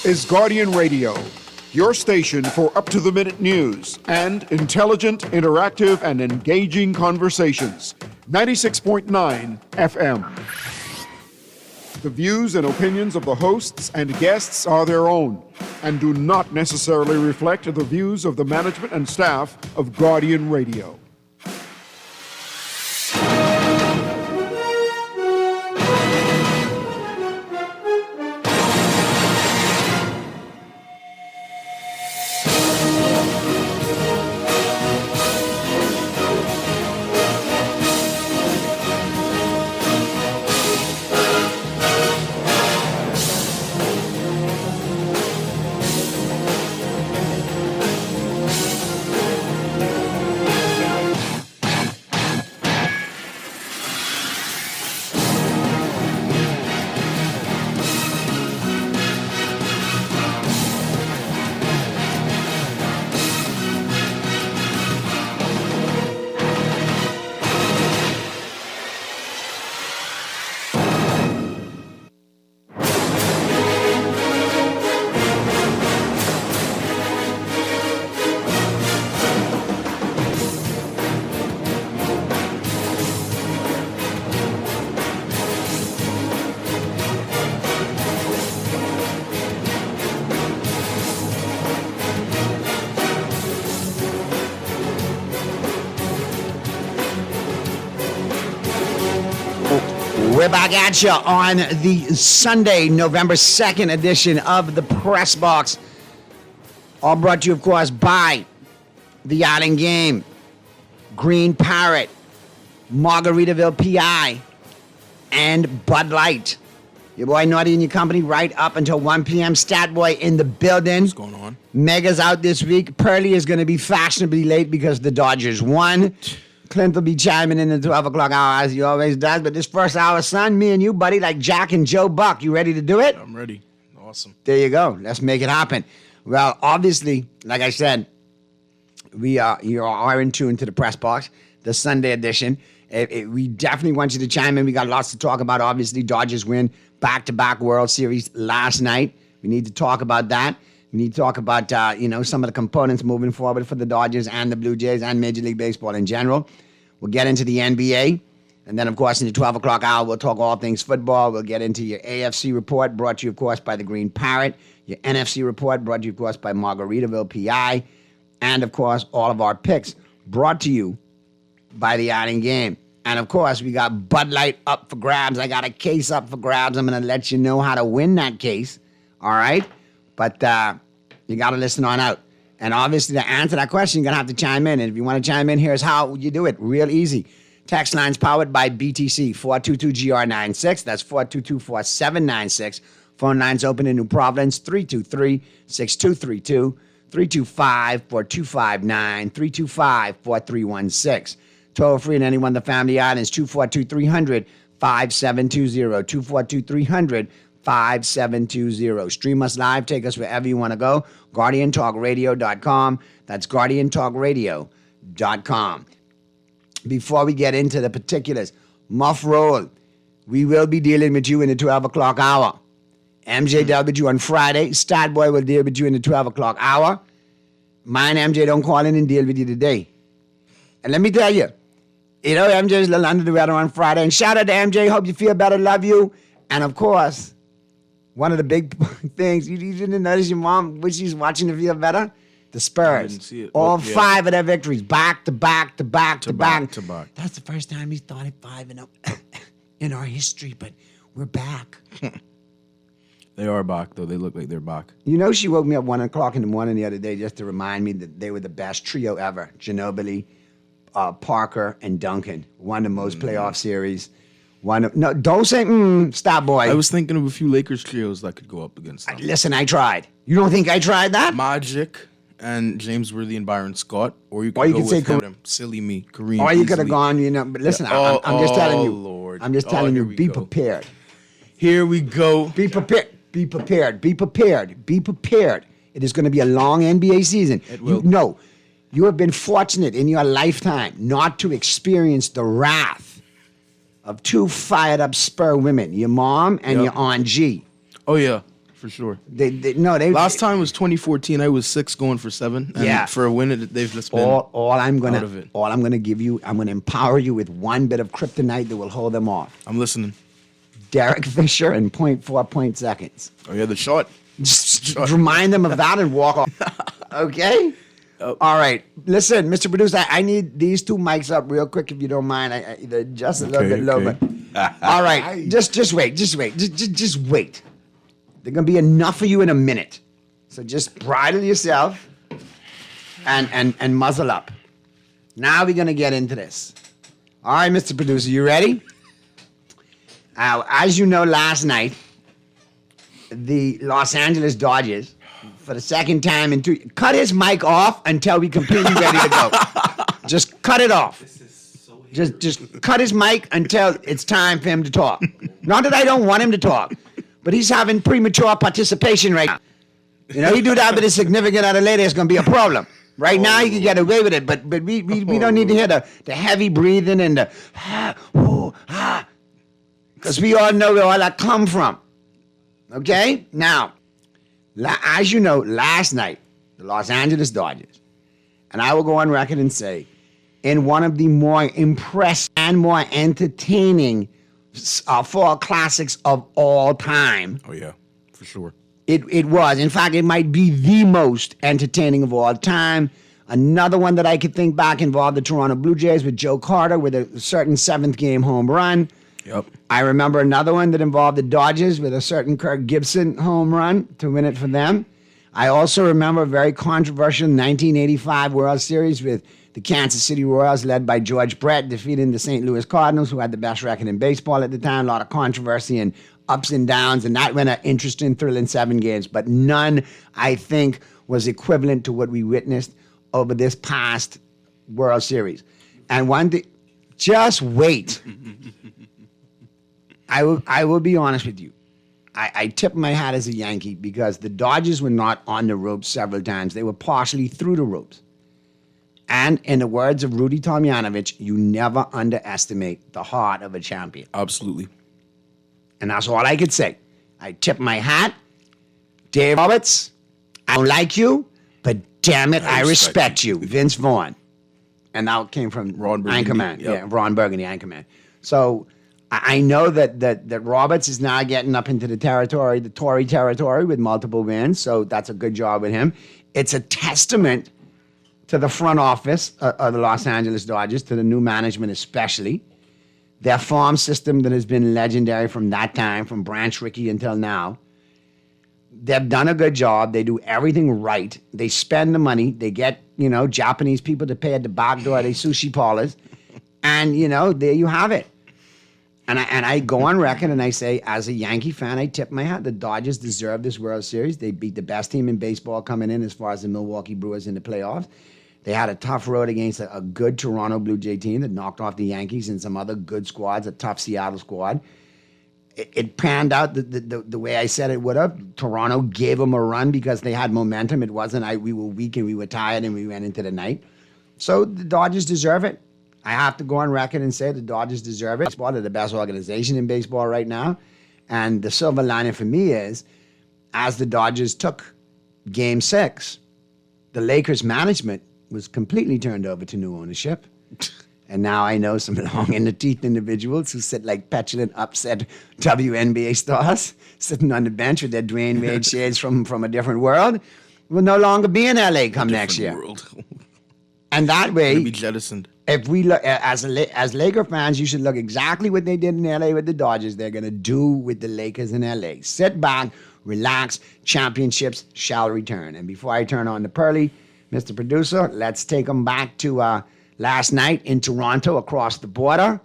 is Guardian Radio, your station for up-to-the-minute news and intelligent, interactive, and engaging conversations. 96.9 FM. The views and opinions of the hosts and guests are their own and do not necessarily reflect the views of the management and staff of Guardian Radio. We're back at you on the Sunday, November 2nd edition of the Press Box. All brought to you, of course, by the Island Game, Green Parrot, Margaritaville PI, and Bud Light. Your boy Naughty and your company right up until 1 p.m. Stat Boy in the building. What's going on? Mega's out this week. Pearly is going to be fashionably late because the Dodgers won. Clint will be chiming in the 12 o'clock hour as he always does. But this first hour, son, me and you, buddy, like Jack and Joe Buck. You ready to do it? I'm ready. Awesome. There you go. Let's make it happen. Well, obviously, like I said, you are in tune to the Press Box, the Sunday edition. We definitely want you to chime in. We got lots to talk about. Obviously, Dodgers win back-to-back World Series last night. We need to talk about that. We need to talk about, some of the components moving forward for the Dodgers and the Blue Jays and Major League Baseball in general. We'll get into the NBA. And then, of course, in the 12 o'clock hour, we'll talk all things football. We'll get into your AFC report, brought to you, of course, by the Green Parrot. Your NFC report, brought to you, of course, by Margaritaville PI. And, of course, all of our picks, brought to you by the Island Game. And, of course, we got Bud Light up for grabs. I got a case up for grabs. I'm going to let you know how to win that case. All right? But you got to listen on out. And obviously, to answer that question, you're going to have to chime in. And if you want to chime in, here's how you do it. Real easy. Text lines powered by BTC, 422-GR96. That's 422-4796. Phone lines open in New Providence, 323-6232, 325-4259, 325-4316. Toll free in any one of the family islands, 242-300-5720, 242-300-5720. Stream us live. Take us wherever you want to go. GuardianTalkRadio.com. That's GuardianTalkRadio.com. Before we get into the particulars, Muff Roll, we will be dealing with you in the 12 o'clock hour. MJ dealt with you on Friday. Stat Boy will deal with you in the 12 o'clock hour. Mine, MJ, don't call in and deal with you today. And let me tell you, MJ's a little under the weather on Friday. And shout out to MJ. Hope you feel better. Love you. And, of course, one of the big things, you didn't notice your mom, when she's watching to feel better? The Spurs. I didn't see it. All five of their victories, back to back. That's the first time we started 5-0 in our history, but we're back. They are back, though. They look like they're back. She woke me up 1 o'clock in the morning the other day just to remind me that they were the best trio ever. Ginobili, Parker, and Duncan. Won the most playoff series. No, don't say, stop, boy. I was thinking of a few Lakers trios that could go up against them. Listen, I tried. You don't think I tried that? Magic and James Worthy and Byron Scott. Or you could go with him. Silly me, Kareem. Or you could have gone, but listen, yeah. I'm just telling you. Lord. I'm just telling you, be prepared. Here we go. Be prepared. Be prepared. Be prepared. Be prepared. It is going to be a long NBA season. It will. You have been fortunate in your lifetime not to experience the wrath of two fired up Spur women, your mom and your Aunt G. Oh, yeah. for sure. Last time was 2014. I was 6 going for 7. And for a win, they've just been all I'm out of it. All I'm gonna give you, I'm gonna empower you with one bit of kryptonite that will hold them off. I'm listening. Derek Fisher in 0.4 seconds. Oh yeah, the shot. Just remind them of that and walk off. Okay. All right. Listen, Mr. Producer, I need these 2 mics up real quick if you don't mind. They're just a little bit low, but all right. Just wait. Just wait. They're gonna be enough for you in a minute. So just bridle yourself and muzzle up. Now we're gonna get into this. All right, Mr. Producer, you ready? As you know, last night, the Los Angeles Dodgers, for the second time in 2 cut his mic off until we completely ready to go. Just cut it off. Just cut his mic until it's time for him to talk. Not that I don't want him to talk, but he's having premature participation right now. You know, he do that with a significant other later, it's going to be a problem. Right now, he can get away with it, but we don't need to hear the heavy breathing and the because we all know where all that come from. Okay? Now, as you know, last night, the Los Angeles Dodgers, and I will go on record and say, in one of the more impressive and more entertaining fall classics of all time. Oh, yeah, for sure. It was. In fact, it might be the most entertaining of all time. Another one that I could think back involved the Toronto Blue Jays with Joe Carter with a certain 7th game home run. Yep. I remember another one that involved the Dodgers with a certain Kirk Gibson home run to win it for them. I also remember a very controversial 1985 World Series with the Kansas City Royals led by George Brett defeating the St. Louis Cardinals, who had the best record in baseball at the time. A lot of controversy and ups and downs, and that went an interesting, thrilling 7 games. But none, I think, was equivalent to what we witnessed over this past World Series. And one thing, just wait. I will be honest with you. I tip my hat as a Yankee because the Dodgers were not on the ropes several times. They were partially through the ropes. And in the words of Rudy Tomjanovich, you never underestimate the heart of a champion. Absolutely. And that's all I could say. I tip my hat. Dave Roberts, I don't like you, but damn it, I respect you. Vince Vaughn. And that came from Ron Burgundy. Anchorman. Yep. Yeah, Ron Burgundy, Anchorman. So I know that Roberts is now getting up into the territory, the Tory territory with multiple wins. So that's a good job with him. It's a testament to the front office of the Los Angeles Dodgers, to the new management especially. Their farm system that has been legendary from that time, from Branch Rickey until now. They've done a good job. They do everything right. They spend the money. They get, Japanese people to pay at the back door of the sushi parlors. And, there you have it. And I go on record and I say, as a Yankee fan, I tip my hat. The Dodgers deserve this World Series. They beat the best team in baseball coming in as far as the Milwaukee Brewers in the playoffs. They had a tough road against a good Toronto Blue Jay team that knocked off the Yankees and some other good squads, a tough Seattle squad. It panned out the way I said it would have. Toronto gave them a run because they had momentum. It wasn't we were weak and we were tired and we went into the night. So the Dodgers deserve it. I have to go on record and say the Dodgers deserve it. They're the best organization in baseball right now. And the silver lining for me is, as the Dodgers took Game 6, the Lakers management was completely turned over to new ownership. And now I know some long-in-the-teeth individuals who sit like petulant, upset WNBA stars, sitting on the bench with their Dwayne Wade shades from a different world, will no longer be in L.A. come next year. World. And that way, be jettisoned. If we look as Laker fans, you should look exactly what they did in L.A. with the Dodgers. They're going to do with the Lakers in L.A. Sit back, relax, championships shall return. And before I turn on to Pearly, Mr. Producer, let's take them back to last night in Toronto across the border.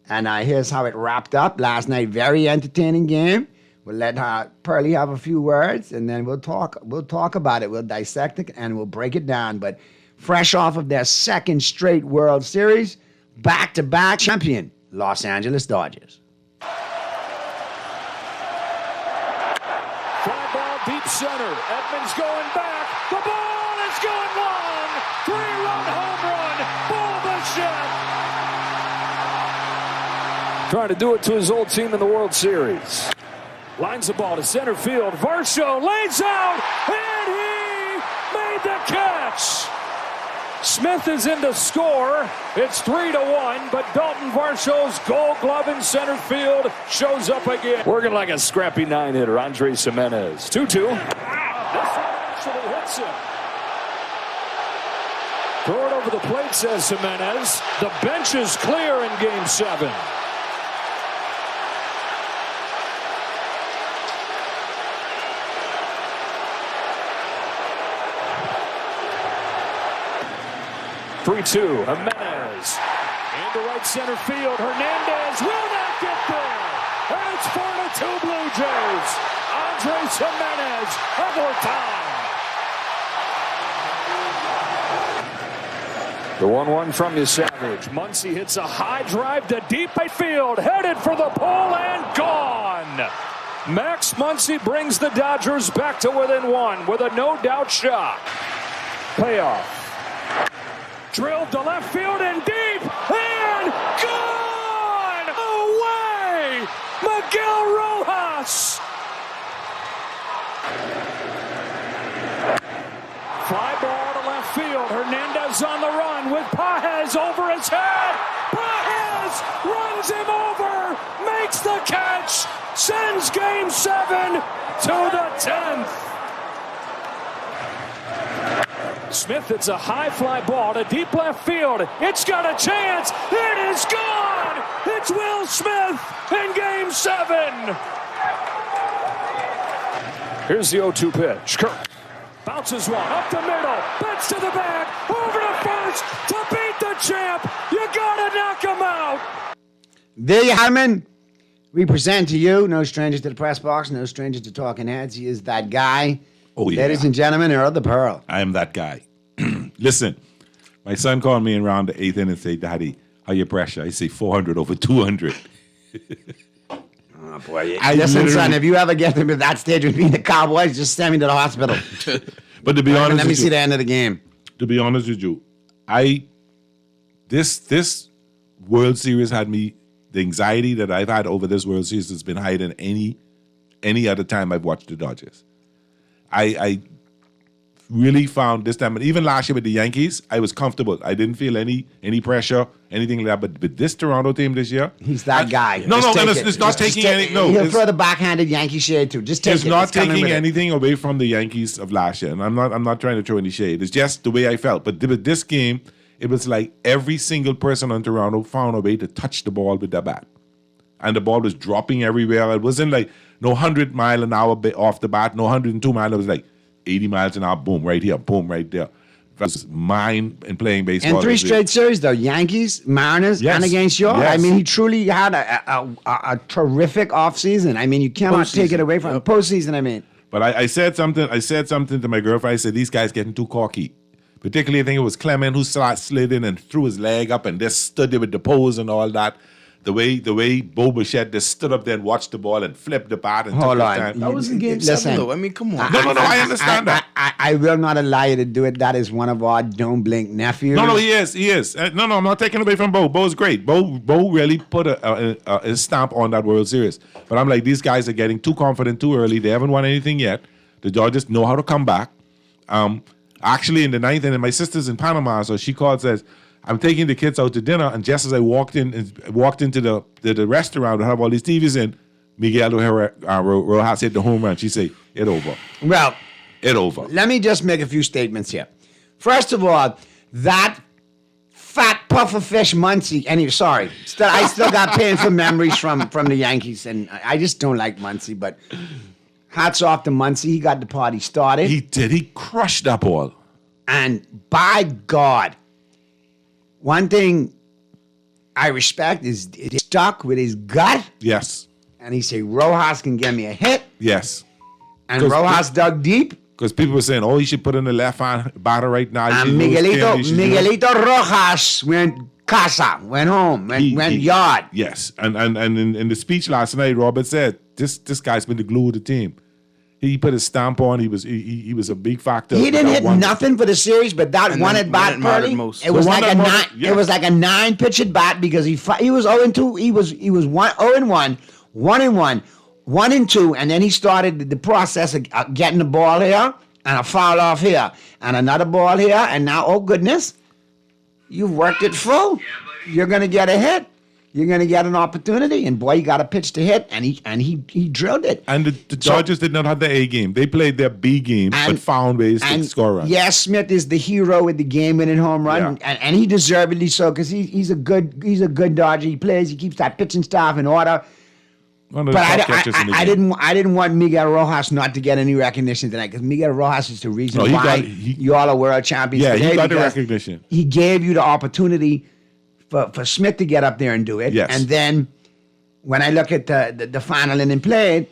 And here's how it wrapped up. Last night, very entertaining game. We'll let Pearly have a few words, and then we'll talk about it. We'll dissect it, and we'll break it down. But fresh off of their second straight World Series, back-to-back champion, Los Angeles Dodgers. Fly ball deep center. Edmonds going back. The ball is going long. 3-run home run. Bo Bichette. Trying to do it to his old team in the World Series. Lines the ball to center field. Varsho lays out, and he made the catch. Smith is in to score. It's 3-1, but Dalton Varsho's Gold Glove in center field shows up again. Working like a scrappy 9-hitter, Andres Gimenez. 2-2. This one actually hits him. Throw it over the plate, says Gimenez. The bench is clear in Game 7. Three-two, Gimenez into right center field. Hernandez will not get there. And it's 4-2 Blue Jays. Andres Gimenez, overtime. The 1-1 from Savage. Muncy hits a high drive to deep right field, headed for the pole and gone. Max Muncy brings the Dodgers back to within one with a no-doubt shot. Payoff. Drilled to left field and deep, and gone! Away! Miguel Rojas! Fly ball to left field. Hernandez on the run with Pages over his head. Pages runs him over, makes the catch, sends Game 7 to the 10th. Smith hits a high fly ball to deep left field. It's got a chance. It is gone. It's Will Smith in Game 7. Here's the 0-2 pitch. Kirk bounces one up the middle. Bats to the back. Over to first to beat the champ. You gotta knock him out. There you have him. We present to you, no stranger to the press box, no stranger to talking heads. He is that guy. Oh, yeah. Ladies and gentlemen, Earl the Pearl. I am that guy. Listen, my son called me around the 8th inning and said, Daddy, how your pressure? I say 400 over 200. Oh, boy. Listen, son, if you ever get to that stage with me, the Cowboys, just send me to the hospital. But to be honest let me see the end of the game. To be honest with you, this World Series had me, the anxiety that I've had over this World Series has been higher than any other time I've watched the Dodgers. I really found this time, and even last year with the Yankees, I was comfortable. I didn't feel any pressure, anything like that. But with this Toronto team this year, he's that guy. No, it's not taking any. No, he'll throw the backhanded Yankee shade too. Just take it. It's not taking anything away from the Yankees of last year, and I'm not trying to throw any shade. It's just the way I felt. But with this game, it was like every single person on Toronto found a way to touch the ball with their bat, and the ball was dropping everywhere. It wasn't like no 100-mile-an-hour off the bat, no 102 mile. It was like 80 miles an hour, boom, right here, boom, right there. It was mine in playing baseball. And 3 straight series, though. Yankees, Mariners, and against you. Yes. I mean, he truly had a terrific offseason. I mean, you cannot take it away from him. Postseason, I mean. But I said something to my girlfriend. I said, these guys getting too cocky. Particularly, I think it was Clement who slid in and threw his leg up and just stood there with the pose and all that. The way Bo Bichette just stood up there and watched the ball and flipped the bat and took his time. That was in Game 7, though. I mean, come on. No, I understand that. I will not allow you to do it. That is one of our Don't Blink nephews. No, he is. No, I'm not taking away from Bo. Bo's great. Bo really put a stamp on that World Series. But I'm like, these guys are getting too confident too early. They haven't won anything yet. The Dodgers know how to come back. Actually, in the 9th inning, my sister's in Panama, so she called, says, I'm taking the kids out to dinner, and just as I walked into the restaurant and have all these TVs in, Miguel Rojas hit the home run. She said, "It over." Well, it over. Let me just make a few statements here. First of all, that fat pufferfish Muncy, I still got painful memories from the Yankees, and I just don't like Muncy. But hats off to Muncy. He got the party started. He did. He crushed that ball. And by God, one thing I respect is he stuck with his gut. Yes. And he said, Rojas can give me a hit. Yes. And Rojas dug deep. Because people were saying, he should put in the left-hand batter right now. And Miguelito Rojas went home, went yard. Yes. And in the speech last night, Robert said, this guy's been the glue of the team. He put his stamp on. He was a big factor. He didn't hit nothing for the series, but that one at bat, it was like a 9. It was like a 9 pitch at bat because he was 0-2. He was 0-1, 1-1, 1 and 2, and then he started the process of getting the ball here and a foul off here and another ball here, and now, oh goodness, you've worked it full. You're going to get a hit. You're going to get an opportunity, and boy, you got a pitch to hit, and he drilled it. And the Dodgers did not have the A game. They played their B game, but found ways to score runs. Yes, Smith is the hero with the game-winning home run, and he deservedly so because he's a good Dodger. He keeps that pitching staff in order. One of the But top catchers in the game. I didn't want Miguel Rojas not to get any recognition tonight because Miguel Rojas is the reason No, why you all are world champions. Yeah, today he got the because recognition. He gave you the opportunity for Smith to get up there and do it. Yes. And then when I look at the final inning played,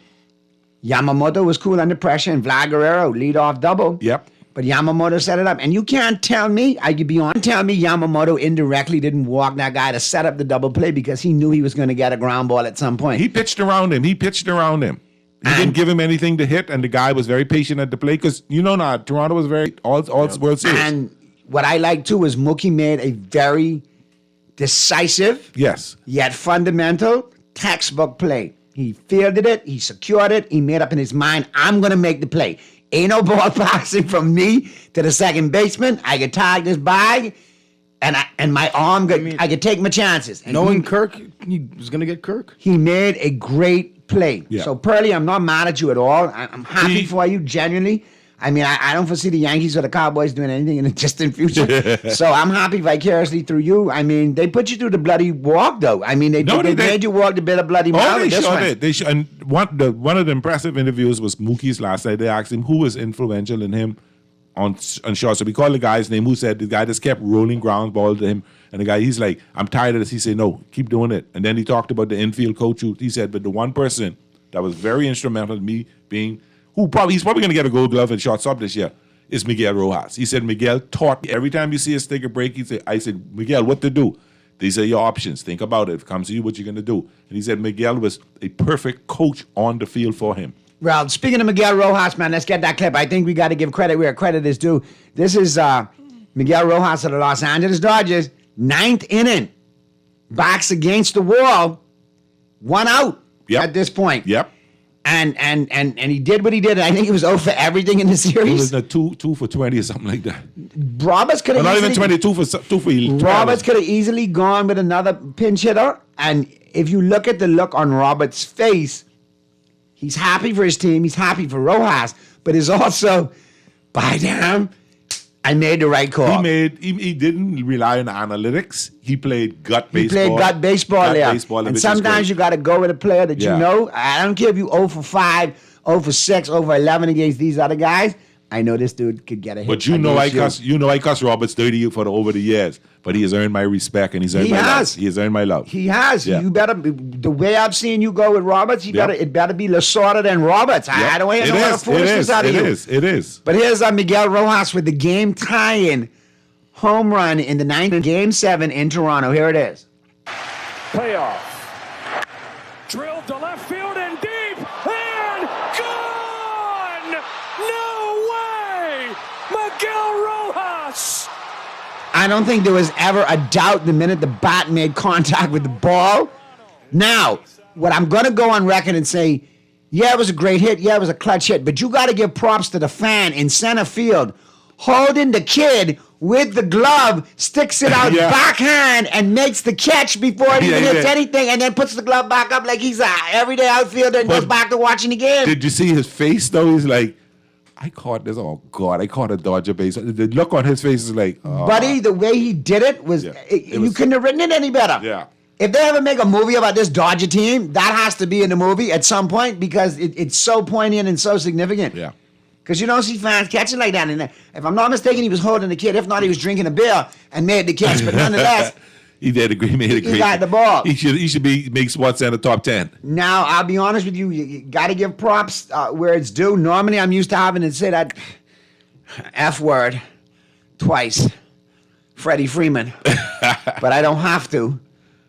Yamamoto was cool under pressure and Vlad Guerrero lead off double. Yep. But Yamamoto set it up. And you can't tell me, I could be on, tell me Yamamoto indirectly didn't walk that guy to set up the double play because he knew he was going to get a ground ball at some point. He pitched around him. He didn't give him anything to hit, and the guy was very patient at the plate because, Toronto was very all World Series. And what I like too is Mookie made a very decisive, yes, yet fundamental textbook play. He fielded it, he secured it, he made up in his mind, I'm going to make the play. Ain't no ball passing from me to the second baseman. I could tag this bag, and my arm, I could take my chances. And Knowing Kirk, he was going to get Kirk. he made a great play. Yeah. So, Pearlie, I'm not mad at you at all. I'm happy for you, genuinely. I mean, I don't foresee the Yankees or the Cowboys doing anything in the distant future. So I'm happy vicariously through you. I mean, they put you through the bloody walk, though. I mean, they made you walk the bit of bloody mile. they sure did. They sure, and one of the impressive interviews was Mookie's last night. They asked him who was influential in him on short. So we called the guy's name who said the guy just kept rolling ground ball to him. And the guy, he's like, I'm tired of this. He said, no, keep doing it. And then he talked about the infield coach he said, but the one person that was very instrumental in me being he's probably going to get a Gold Glove and shortstop this year, is Miguel Rojas. He said, Miguel taught me every time you see us take a break, I said, Miguel, what to do? These are your options. Think about it. If it comes to you, what you're going to do. And he said Miguel was a perfect coach on the field for him. Well, speaking of Miguel Rojas, man, let's get that clip. I think we got to give credit where credit is due. This is Miguel Rojas of the Los Angeles Dodgers, 9th inning. Backs against the wall. 1 out at this point. Yep. And he did what he did. I think he was 0 for everything in the series. It was 2 for 20 or something like that. Roberts could have not even 20, 2 for 12. Roberts could have easily gone with another pinch hitter. And if you look at the look on Roberts' face, he's happy for his team. He's happy for Rojas. But he's also, by damn, I made the right call. He didn't rely on analytics. He played gut baseball. He played gut baseball there. Baseball, and sometimes you got to go with a player that you know. I don't care if you 0 for 5, 0 for 6, 0 for 11 against these other guys. I know this dude could get a hit. But I cuss Roberts 30 over the years. But he has earned my respect and he's earned my love. He has earned my love. He has. Yeah. You better. The way I've seen you go with Roberts, it better be Lasorda than Roberts. Yep. I don't hear no other foolishness out of you. It is. But here's Miguel Rojas with the game tying home run in the 9th Game 7 in Toronto. Here it is. Payoff. Drilled to left field and deep and gone. No way, Miguel Rojas. I don't think there was ever a doubt the minute the bat made contact with the ball. Now, what I'm going to go on record and say, yeah, it was a great hit. Yeah, it was a clutch hit. But you got to give props to the fan in center field holding the kid with the glove, sticks it out backhand and makes the catch before he even hits anything and then puts the glove back up like he's an everyday outfielder and goes back to watching the game. Did you see his face, though? He's like, I caught this. Oh, God, I caught a Dodger base. The look on his face is like, Buddy, the way he did it was, you couldn't have written it any better. Yeah. If they ever make a movie about this Dodger team, that has to be in the movie at some point because it's so poignant and so significant. Yeah. Because you don't see fans catching like that. And if I'm not mistaken, he was holding the kid. If not, he was drinking a beer and made the catch. But nonetheless, he made a great. He got the ball. He should make Sports Center top 10. Now, I'll be honest with you. You got to give props where it's due. Normally, I'm used to having to say that F word twice, Freddie Freeman. But I don't have to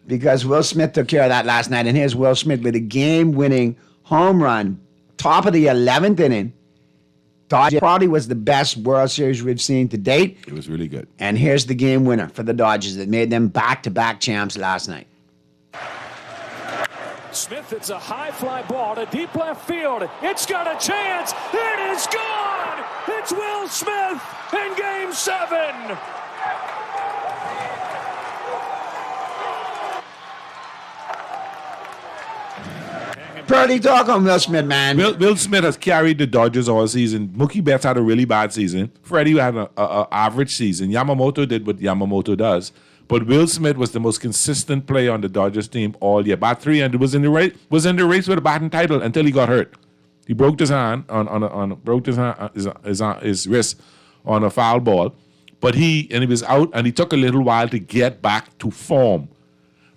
because Will Smith took care of that last night. And here's Will Smith with a game-winning home run, top of the 11th inning. Dodgers probably was the best World Series we've seen to date. It was really good. And here's the game winner for the Dodgers that made them back-to-back champs last night. Smith hits a high fly ball to deep left field. It's got a chance. It is gone. It's Will Smith in Game 7. Purdy, talk on Will Smith, man. Will Smith has carried the Dodgers all season. Mookie Betts had a really bad season. Freddie had an average season. Yamamoto did what Yamamoto does. But Will Smith was the most consistent player on the Dodgers team all year. Bat 300 was in the race with a batting title until he got hurt. He broke his hand his wrist on a foul ball. But he was out, and he took a little while to get back to form.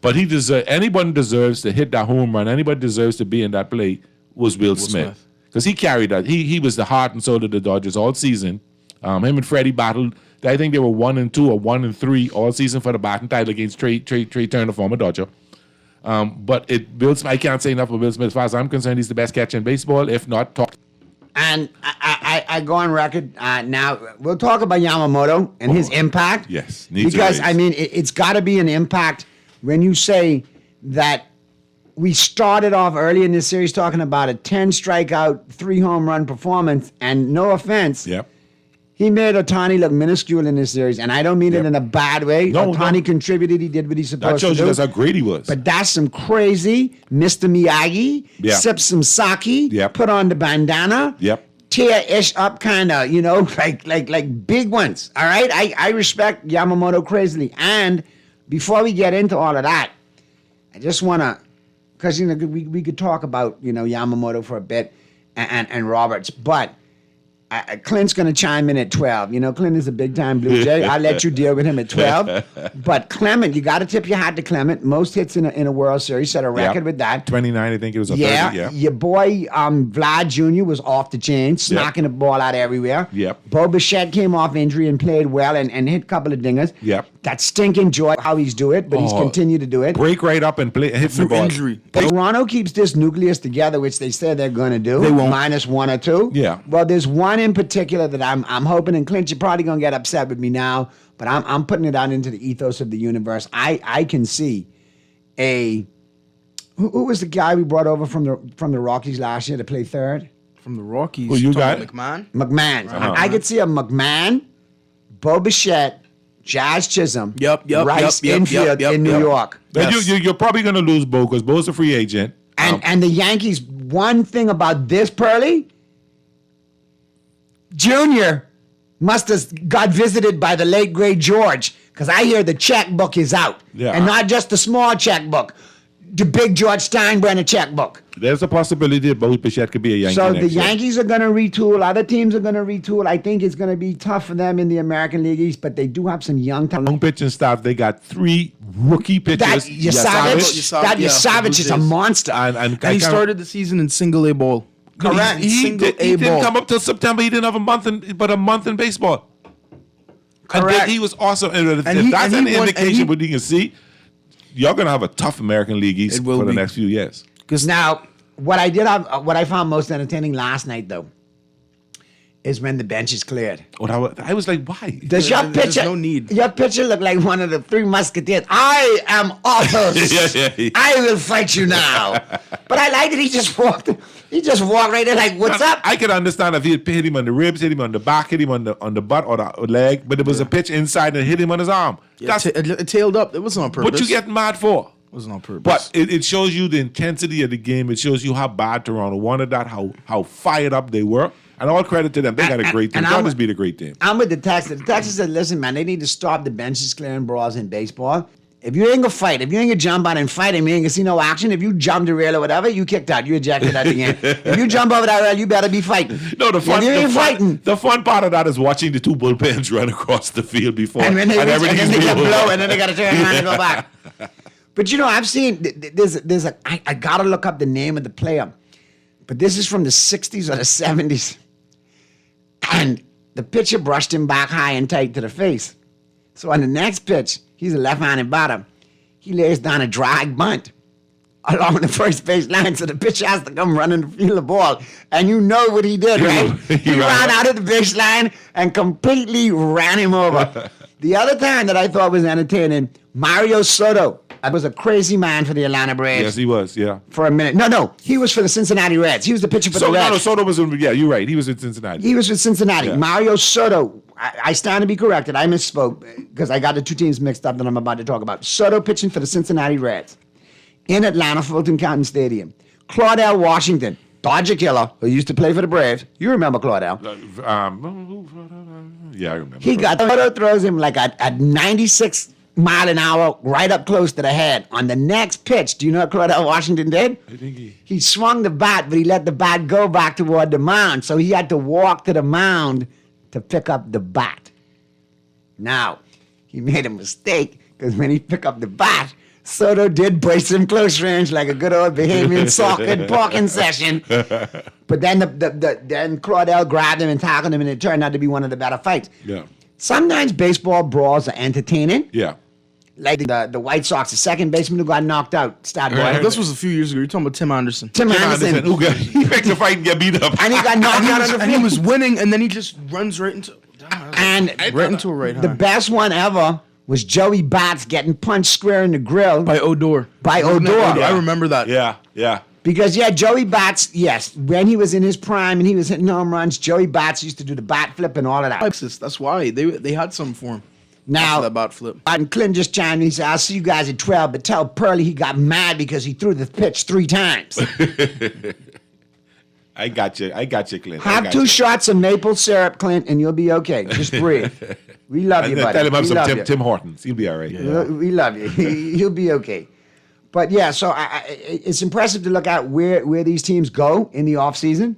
But anybody deserves to hit that home run. Anybody deserves to be in that play was Will Smith. Because he carried that. He was the heart and soul of the Dodgers all season. Him and Freddie battled. I think they were 1-2 or 1-3 all season for the batting title against Trey Turner, former Dodger. But Will Smith, I can't say enough of Will Smith. As far as I'm concerned, he's the best catcher in baseball, if not top. And I go on record now. We'll talk about Yamamoto and his impact. Yes, because I mean it's got to be an impact when you say that we started off early in this series talking about a 10 strikeout, 3 home run performance, and no offense. Yep. He made Ohtani look minuscule in this series, and I don't mean it in a bad way. No, Ohtani contributed. He did what he's supposed to do. That shows you that's how great he was. But that's some crazy Mr. Miyagi, sip some sake, put on the bandana, tear-ish up kind of, like big ones. All right? I respect Yamamoto crazily. And before we get into all of that, I just want to, because, we could talk about, Yamamoto for a bit and Roberts, but Clint's going to chime in at 12. Clint is a big-time Blue Jay. I'll let you deal with him at 12. But Clement, you got to tip your hat to Clement. Most hits in a World Series. Set a record with that. 29, I think it was. 30, yeah. Your boy Vlad Jr. was off the chain, knocking the ball out everywhere. Yep. Bo Bichette came off injury and played well and hit a couple of dingers. Yep. That stinking joy how he's do it, but he's continued to do it. Break right up and play, hit the ball. Injury. Toronto keeps this nucleus together, which they said they're going to do. They won't. Minus 1 or 2. Yeah. Well, there's one in particular that I'm hoping, and Clint, you're probably going to get upset with me now, but I'm putting it out into the ethos of the universe. I can see who was the guy we brought over from the Rockies last year to play third? From the Rockies. Who you got? McMahon. I could see a McMahon, Bo Bichette, Jazz Chisholm, Rice infield in New York. Yes. You're probably going to lose Bo because Bo's a free agent. And the Yankees, one thing about this, Pearly, Junior must have got visited by the late, great George, because I hear the checkbook is out. Yeah. And not just the small checkbook, the big George Steinbrenner checkbook. There's a possibility that Bo Bichette could be a Yankee So next the year. Yankees are going to retool. Other teams are going to retool. I think it's going to be tough for them in the American League East, but they do have some young talent. Young pitching staff, they got 3 rookie pitchers. Yasavage is a monster. And he started the season in single A ball. Correct. He didn't come up till September. He didn't have a month in baseball. Correct. And he was awesome. And if that's any indication what you can see, you're going to have a tough American League East for the next few years. Because now, what I found most entertaining last night, though, is when the bench is cleared. I was like, why? Does your pitcher? No need. Your pitcher look like one of the 3 Musketeers. I am Athos. I will fight you now. But I like that he just walked. He just walked right in like, "What's up?" I could understand if he had hit him on the ribs, hit him on the back, hit him on the butt or the leg, but it was a pitch inside and hit him on his arm. Yeah, it tailed up. It wasn't on purpose. What you getting mad for? It wasn't on purpose. But it shows you the intensity of the game. It shows you how bad Toronto wanted that, how fired up they were. And all credit to them. They got a great team. That must be the great team. I'm with the Texans. The Texans said, listen, man, they need to stop the benches clearing brawls in baseball. If you ain't gonna fight, if you ain't gonna jump out and fight him, you ain't gonna see no action. If you jump the rail or whatever, you kicked out. You ejected at the end. If you jump over that rail, you better be fighting. No, the fun part of that is watching the 2 bullpens run across the field before. And when they get blow, and then they gotta turn around and go back. But I've seen I gotta look up the name of the player. But this is from the 60s or the 70s. And the pitcher brushed him back high and tight to the face. So on the next pitch, he's a left-handed batter. He lays down a drag bunt along the first base line, so the pitcher has to come running to field the ball. And you know what he did, right? He ran out of the baseline and completely ran him over. The other time that I thought was entertaining, Mario Soto. I was a crazy man for the Atlanta Braves. Yes, he was. Yeah. For a minute. No, he was for the Cincinnati Reds. He was the pitcher for the Reds. Soto was. Yeah, you're right. He was with Cincinnati. He was with Cincinnati. Yeah. Mario Soto. I stand to be corrected. I misspoke because I got the two teams mixed up that I'm about to talk about. Soto pitching for the Cincinnati Reds in Atlanta, Fulton County Stadium. Claudell Washington, Dodger killer, who used to play for the Braves. You remember Claudell? Yeah, I remember. He got Soto throws him like a 96 mile an hour right up close to the head. On the next pitch, do you know what Claudell Washington did? I think He swung the bat, but he let the bat go back toward the mound. So he had to walk to the mound to pick up the bat. Now, he made a mistake because when he picked up the bat, Soto did brace him close range like a good old Bahamian soccer parking session. But then then Claudell grabbed him and tackled him, and it turned out to be one of the better fights. Yeah. Sometimes baseball brawls are entertaining. Yeah. Like the White Sox, the second baseman who got knocked out, Stat Boy. This was a few years ago. You're talking about Tim Anderson. Tim Anderson. Who got he picked the fight and get beat up. And he got knocked out on the And he field. was winning, and then he just runs right into And right into a right the hand best one ever was Joey Bats getting punched square in the grill by Odor. by Odor. I remember that. Yeah. Because, Joey Bats, yes, when he was in his prime and he was hitting home runs, Joey Bats used to do the bat flip and all of that. That's why they had some for him. Now, After that bat flip. And Clint just chimed in. He said, I'll see you guys at 12, but tell Pearly he got mad because he threw the pitch 3 times. I got you, Clint. Have 2 shots of maple syrup, Clint, and you'll be okay. Just breathe. We love you, buddy. Tell him I'm We some love you. Tim Hortons. He'll be all right. We love you. He'll be okay. But yeah, so it's impressive to look at where these teams go in the offseason.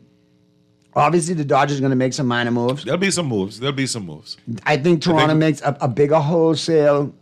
Obviously, the Dodgers are going to make some minor moves. There'll be some moves. I think Toronto makes a bigger wholesale.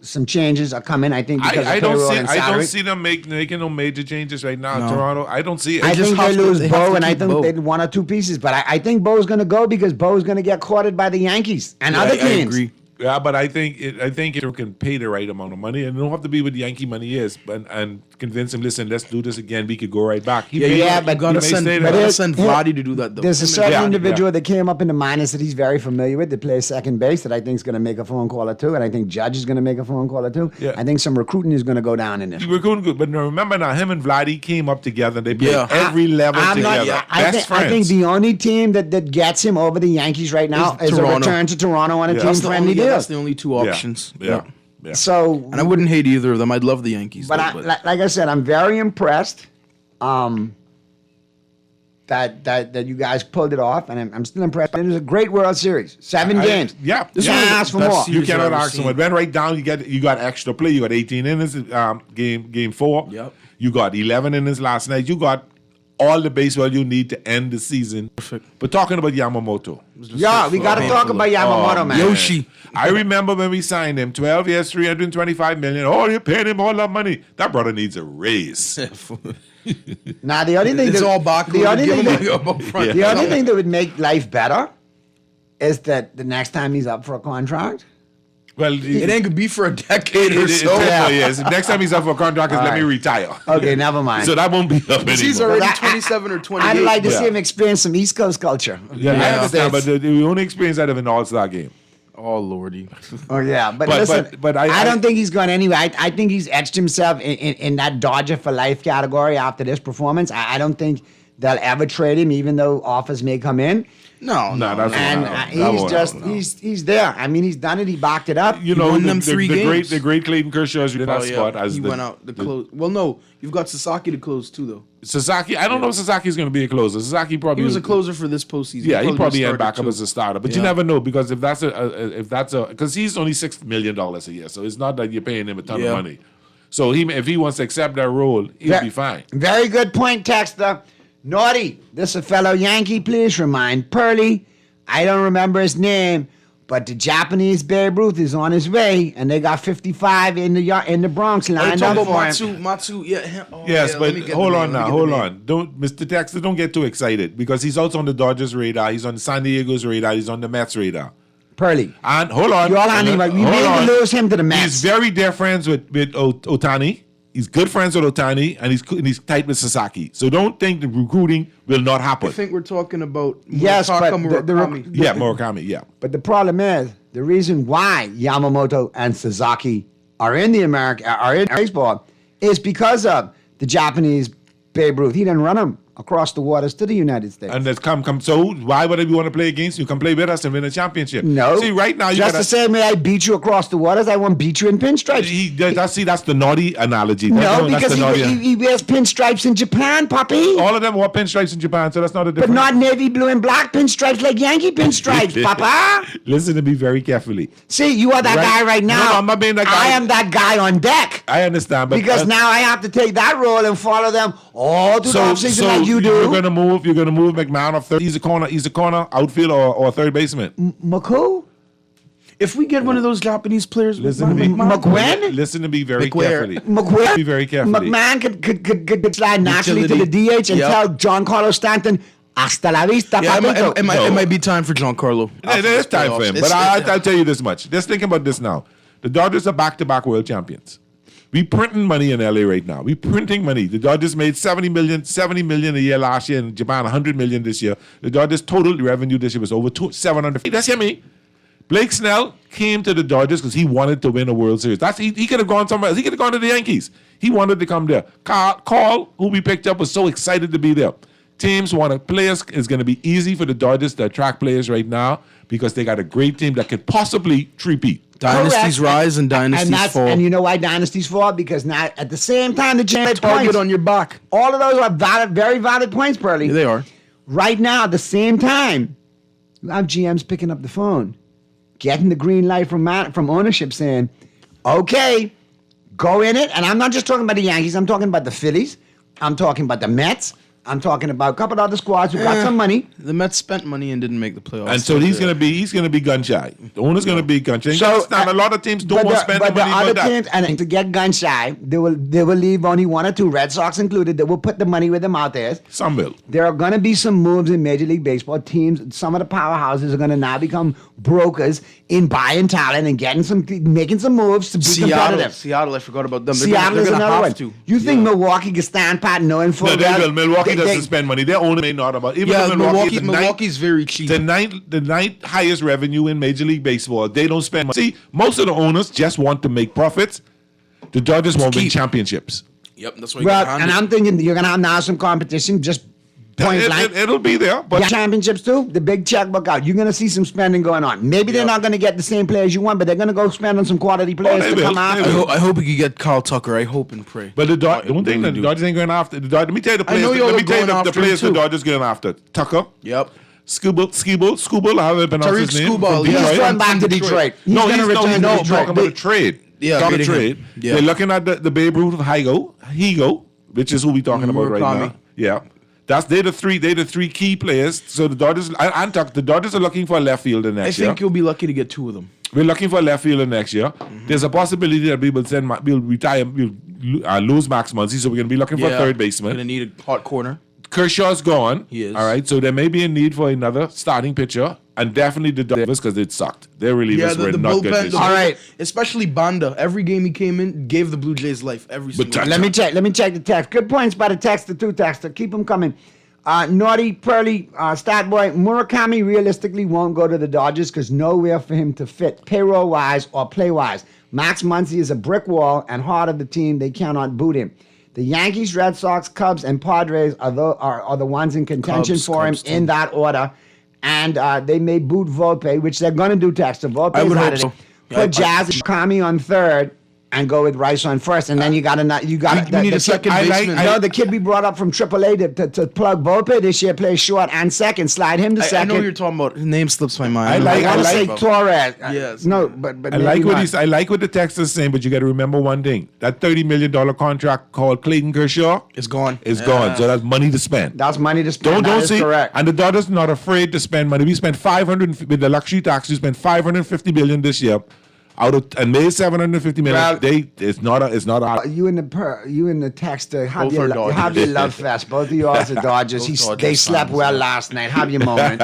Some changes are coming. I think because I of don't payroll see. and I salary. don't see them making no major changes right now. No. Toronto. I don't see it. I think they have to- lose they have Bo, to and I keep think Bo. they 1 or 2 pieces. But I think Bo's going to go because Bo's going to get courted by the Yankees and other I teams. agree. Yeah, but I think it can pay the right amount of money, and it don't have to be what the Yankee money is, and convince him. Listen, let's do this again. We could go right back. but you gotta may send stay but there. it- Vladdy to do that though. There's a Him and- certain Yeah, individual yeah. that came up in the minors that he's very familiar with that plays second base that I think is going to make a phone call or 2, and I think Judge is going to make a phone call or 2. Yeah. I think some recruiting is going to go down in this. We're going good, but now remember now, him and Vladdy came up together. They played Yeah. every level together. I Best think friends. the only team that gets him over the Yankees right now is a Toronto. return to Toronto on a Yeah. That's the team-friendly only, deal. that's the only 2 options. Yeah. So, And I wouldn't hate either of them. I'd love the Yankees. but though, like I said, I'm very impressed that you guys pulled it off, and I'm still impressed. It was a great World Series, 7 games. Yeah, This Can't is one of ask the for best more. series You cannot I've ever ask them. seen. It went right down. You got extra play. You got 18 innings. Game 4. Yep. You got 11 innings last night. You got all the baseball you need to end the season. Perfect. But talking about Yamamoto. Yeah, we got to talk about Yamamoto, man. Yoshi. I remember when we signed him, 12 years, $325 million. Oh, you paid him all that money. That brother needs a raise. Now, the only thing It's that, all back. the only thing that, up front. the only thing that would make life better is that the next time he's up for a contract, Well, It ain't gonna be for a decade or so. yes. Next time he's up for a contract is let me retire. okay, never mind. So that won't be up anymore. He's already Well, I- 27 or 28. I'd like to see Yeah. him experience some East Coast culture. Yeah, I Yeah. understand, but the only experience out of an All-Star game. Oh lordy. Oh yeah, but But- listen, but I don't think he's going anywhere. I think he's etched himself in that Dodger for life category after this performance. I don't think they'll ever trade him, even though offers may come in. No, No, that's And That he's won't just happen, no. he's there. I mean, he's done it. He backed it up. You know, won the, them the, 3 the great games. the great Clayton Kershaw is in that Oh, yeah. spot as he the, went out the close. Well, no, you've got Sasaki to close too, though. Sasaki. I don't know if Sasaki's going to be a closer. Sasaki probably He was a closer for this postseason. Yeah, he probably end started back up too. as a starter, but you Yeah. never know because if that's because he's only $6 million a year, so it's not that you're paying him a ton Yeah. of money. So if he wants to accept that role, he'll be fine. Very good point, Texter. Naughty, this is a fellow Yankee. Please remind Pearly. I don't remember his name, but the Japanese Babe Ruth is on his way, and they got 55 in the Bronx Are you lined talking up about for him. Matsu, yeah. Him. Oh, Yes, yeah, but let me get the hold name, on let me now, get the hold name. on. Don't, Mr. Texter, don't get too excited because he's also on the Dodgers radar. He's on San Diego's radar. He's on the Mets radar. Pearly. And hold on, You're all on him, but we hold may on. lose him to the Mets. He's very dear friends with Otani. He's good friends with Otani, and he's tight with Sasaki. So don't think the recruiting will not happen. I think we're talking about Yes, but Murakami. the Yeah, Murakami. Yeah, But the problem is, the reason why Yamamoto and Sasaki are in baseball is because of the Japanese Babe Ruth. He didn't run them across the waters to the United States. And that's come. So why would we want to play against you? Come play with us and win a championship. No. See, right now, just the same way I beat you across the waters, I won't beat you in pinstripes. That's the naughty analogy. Because he wears pinstripes in Japan, Poppy. All of them wore pinstripes in Japan, so that's not a difference. But not navy blue and black pinstripes like Yankee pinstripes, Papa. Listen to me very carefully. See, you are that guy right now. No, I'm not being that guy. I am that guy on deck. I understand, but because now I have to take that role and follow them all through the offseason like you do. You're gonna move McMahon off third. He's a corner outfield or third baseman. McCoo? If we get one of those Japanese players, listen to me. McGuinn? Listen to me very carefully. McGuinn? Be very carefully. McMahon could slide naturally to the DH and tell Giancarlo Stanton, hasta la vista, papito. It might be time for Giancarlo. It is time for him. But I'll tell you this much. Just think about this now. The Dodgers are back-to-back world champions. We printing money in LA right now. We printing money. The Dodgers made $70 million a year last year. In Japan, $100 million this year. The Dodgers' total revenue this year was over $700. That's me. Blake Snell came to the Dodgers because he wanted to win a World Series. He could have gone somewhere else. He could have gone to the Yankees. He wanted to come there. Carl, who we picked up, was so excited to be there. Teams wanted players. It's going to be easy for the Dodgers to attract players right now because they got a great team that could possibly three-peat. Dynasties rise and dynasties fall. And you know why dynasties fall? Because now at the same time the Jets target on your back. All of those are valid, very valid points, Pearly. Yeah, they are. Right now, at the same time, you have GMs picking up the phone, getting the green light from ownership saying, okay, go in it. And I'm not just talking about the Yankees. I'm talking about the Phillies. I'm talking about the Mets. I'm talking about a couple of other squads who got some money. The Mets spent money and didn't make the playoffs. And so he's gonna be gun shy. The owner's gonna be gun shy. So a lot of teams don't want to spend the money. But the other teams, and to get gun shy, they will leave only one or two, Red Sox included. They will put the money with them out there. Some will. There are gonna be some moves in Major League Baseball. Teams, some of the powerhouses are gonna now become brokers in buying talent and making some moves to be competitive. Seattle, I forgot about them. Seattle is another one. You think Milwaukee can stand pat knowing full well? No, they will. Milwaukee doesn't spend money. Their owner may not about. Even Milwaukee's very cheap. The ninth highest revenue in Major League Baseball. They don't spend money. See, most of the owners just want to make profits. The Dodgers won't win championships. Yep, that's what. Well, and I'm thinking you're gonna have now some competition. Just point blank. It'll be there, but championships too. The big checkbook out. You're gonna see some spending going on. Maybe they're not gonna get the same players you want, but they're gonna go spend on some quality players to come after. I hope we could get Kyle Tucker. I hope and pray. But the Dodgers ain't going after. Let me tell you the players. The players the Dodgers going after. Tucker. Yep. Skubal, how they pronounce his name? He's going back to Detroit. He's talking about a trade. Yeah, trade. Yeah. They're looking at the Babe Ruth of Higo, which is who we're talking about right now. Yeah. They're the three key players. So the Dodgers the Dodgers are looking for a left fielder next year. I think you'll be lucky to get two of them. We're looking for a left fielder next year. Mm-hmm. There's a possibility that we'll lose Max Muncy, so we're going to be looking for a third baseman. We're going to need a hot corner. Kershaw's gone. He is. All right, so there may be a need for another starting pitcher, and definitely the Dodgers because it sucked. Their relievers were not good this year. All right, especially Banda. Every game he came in, gave the Blue Jays life. Every single game. Let me check the text. Good points by the texter, two texter. Keep them coming. Naughty, Pearly, Stat Boy, Murakami realistically won't go to the Dodgers because nowhere for him to fit, payroll-wise or play-wise. Max Muncy is a brick wall and heart of the team. They cannot boot him. The Yankees, Red Sox, Cubs, and Padres are the ones in contention for him in that order. And they may boot Volpe, which they're going to do, Texter. Volpe's out of it. Put Jazz and Murakami on third. And go with Rice on first, and then you got we need a second baseman. The kid we brought up from AAA to plug Volpe this year, play short and second, slide him to second. I know what you're talking about. His name slips my mind. I want to say Torres. Yes. No, but I like what the text is saying, but you got to remember one thing: that $30 million contract called Clayton Kershaw is gone. Gone. So that's money to spend. That's money to spend. Don't see. Correct. And the Dodgers not afraid to spend money. We spent with the luxury tax. We spent $550 million this year. And made $750 million. It's not. You and the texter have your love fest. Both of you are the Dodgers. They slept well last night. Have your moment.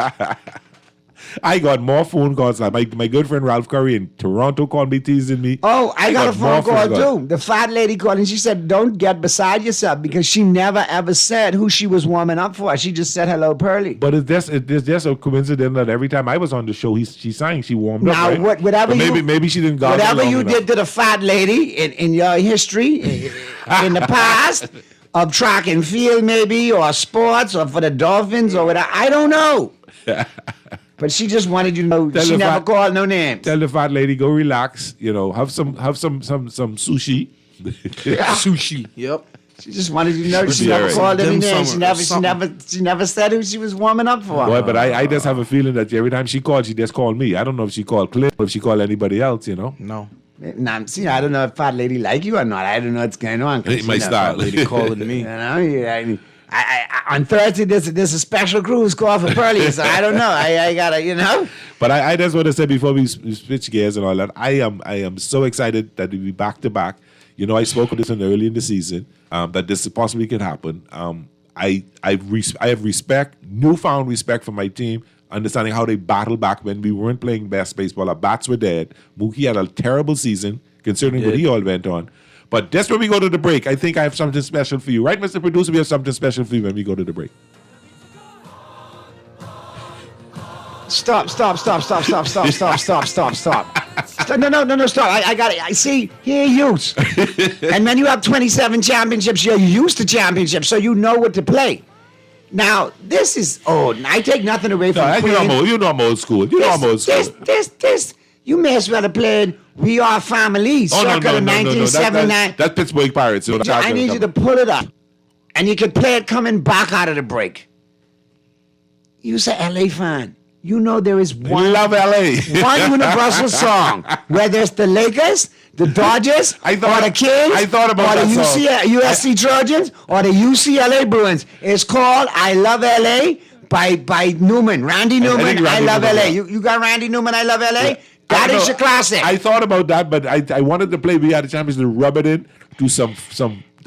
I got more phone calls. Like my good friend Ralph Curry in Toronto called me, teasing me. Oh, I got a phone more call calls. too. The fat lady called and she said, "Don't get beside yourself," because she never ever said who she was warming up for. She just said hello, Pearly. But it's just a coincidence that every time I was on the show, she sang, she warmed Now, up. Right? whatever But you maybe she didn't go. whatever you did to the fat lady in your history in the past of track and field, maybe, or sports, or for the Dolphins, or whatever, I don't know. But she just wanted you to know. Tell She the never fat- called no names. Tell the fat lady, go relax. Have some sushi. Sushi. Yep. She just wanted you to know. She be never all right. called any Dim names. summer or She never said who she was warming up for. Boy, but I just have a feeling that every time she called, she just called me. I don't know if she called Cliff or if she called anybody else. No. Now, see, I don't know if fat lady like you or not. I don't know what's going on. It might start. Lady calling me. You know, I on Thursday there's a special cruise call for Pearly, so I don't know. I gotta, But I just want to say before we switch gears and all that, I am so excited that we'll be back to back. I spoke of this early in the season that this possibly can happen. I have newfound respect for my team, understanding how they battled back when we weren't playing best baseball. Our bats were dead. Mookie had a terrible season considering what he all went on. But just when we go to the break, I think I have something special for you. Right, Mr. Producer? We have something special for you when we go to the break. Stop. No, stop. I got it. I see, here youth. And when you have 27 championships, you're used to championships, so you know what to play. Now, this is old. I take nothing away from Queen. I'm old school. I'm old school. This. You may as well have played We Are Family, circa the 1979. That's Pittsburgh Pirates. So I need you to pull it up. And you can play it coming back out of the break. You're a LA fan. You know there is one love LA. one universal song, whether it's the Lakers, the Dodgers, or the Kings, I thought about or the that song. USC Trojans, or the UCLA Bruins. It's called I Love LA by Newman, Randy Newman. think Randy I Love Newman, LA. yeah. You got Randy Newman, I Love LA? Yeah. That I is know. your classic. I thought about that, but I wanted to play We Are the Champions to rub it in to some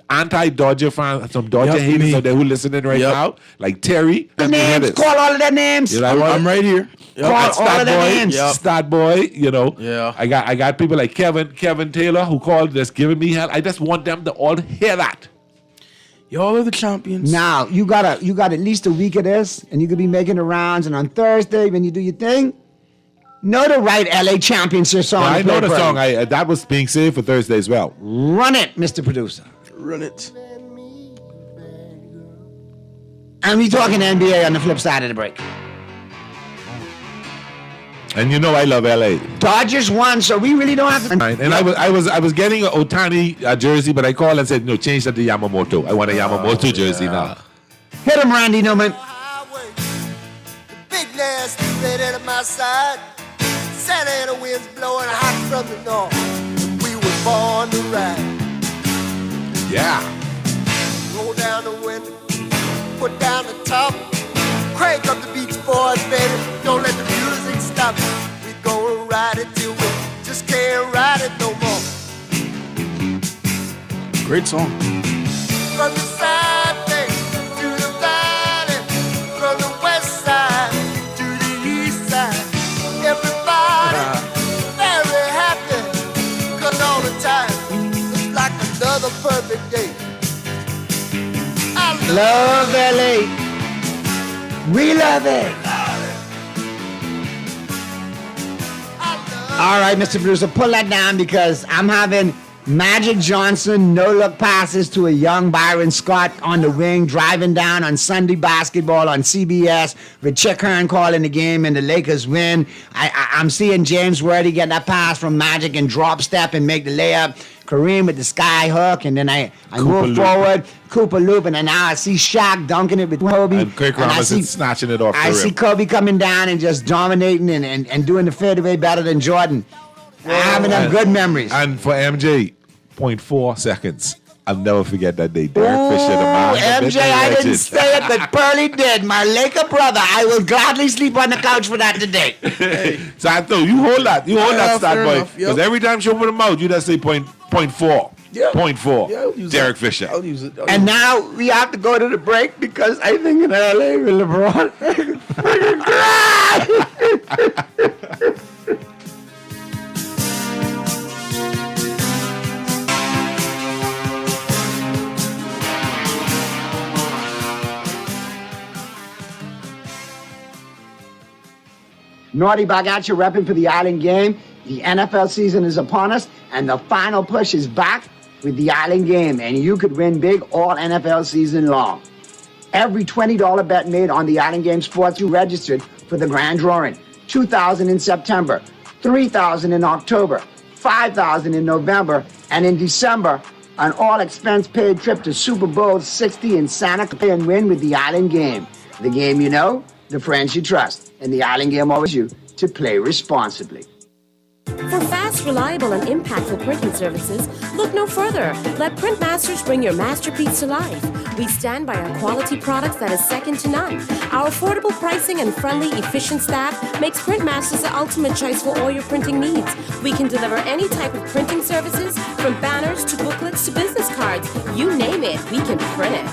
anti-Dodger fans, some Dodger Yep, haters me. out there who listening right Yep. now, like Terry. the and names, Pettis. call all of their names. You know, I want- I'm right here. Call Yep. all of their names. Yep. Stat Boy, Yeah. I got people like Kevin Taylor who called just giving me hell. I just want them to all hear that. Y'all are the champions. Now you got at least a week of this, and you could be making the rounds. And on Thursday, when you do your thing, know the right LA Championship song. I to know play the for song. you. That was being saved for Thursday as well. Run it, Mr. Producer. Run it. And we talking NBA on the flip side of the break. And I love LA. Dodgers won, so we really don't have to. Right. And I was getting an Otani jersey, but I called and said, no, change that to Yamamoto. I want a Yamamoto jersey now. Hit him, Randy Newman. highway. The big nasty red at my side. Santa Ana winds blowing hot from the north. We were born to ride. Yeah. Roll down the window, put down the top. Crank up the Beach Boys, baby. Don't let the music stop. We gonna ride it till we just can't ride it no more. Great song. From the side bay to the valley, from the west side to the east side. Everybody very happy, 'cause all the time it's like another perfect day. I Love LA. We love it. All right, Mr. Producer, pull that down because I'm having Magic Johnson no-look passes to a young Byron Scott on the wing, driving down on Sunday basketball on CBS with Chick Hearn calling the game and the Lakers win. I'm seeing James Worthy get that pass from Magic and drop step and make the layup. Kareem with the sky hook, and then I move loop. forward, Cooper loop, and then now I see Shaq dunking it with Kobe. And Craig I Robinson see- snatching it off I the see rim. Kobe coming down and just dominating and doing the fadeaway better than Jordan. I have enough good memories. And for MJ, 0.4 seconds. I'll never forget that day. Derek Fisher, the man. the MJ, midnight I didn't legend. say it, but Pearly did. My Laker brother. I will gladly sleep on the couch for that today. So I thought you hold that. You hold that Yeah, stat fair boy. enough, yep. Because every time she open her mouth, you just say 0.4. Yeah. 0.4. Yeah, I'll use Derek it. Fisher. I'll use it. And now we have to go to the break because I think in LA with LeBron. Naughty back at you, repping for the Island Game. The NFL season is upon us, and the final push is back with the Island Game, and you could win big all NFL season long. Every $20 bet made on the Island Game Sports, you registered for the grand drawing. $2,000 in September, $3,000 in October, $5,000 in November, and in December, an all-expense-paid trip to Super Bowl 60 in Santa Clara and win with the Island Game. The game you know, the friends you trust, and the Island Game always you to play responsibly. For fast, reliable, and impactful printing services, look no further. Let Printmasters bring your masterpiece to life. We stand by our quality products that is second to none. Our affordable pricing and friendly, efficient staff makes Printmasters the ultimate choice for all your printing needs. We can deliver any type of printing services, from banners to booklets to business cards. You name it, we can print it.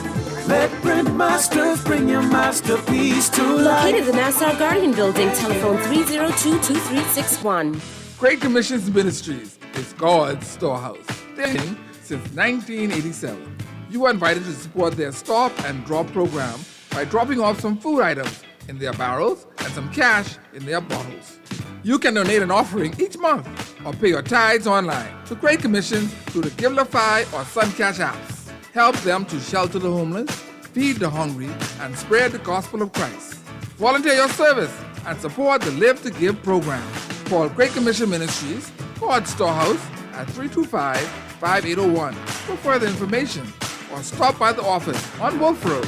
Let Printmasters bring your masterpiece to life. Located in the Nassau Guardian Building, telephone 302-2361. Great Commissions Ministries is God's storehouse. Standing since 1987. You are invited to support their stop and drop program by dropping off some food items in their barrels and some cash in their bottles. You can donate an offering each month or pay your tithes online to Great Commissions through the Givelify or Suncash apps. Help them to shelter the homeless, feed the hungry, and spread the gospel of Christ. Volunteer your service and support the Live to Give program. Call Great Commission Ministries, God's Storehouse, at 325-5801 for further information, or stop by the office on Wolf Road.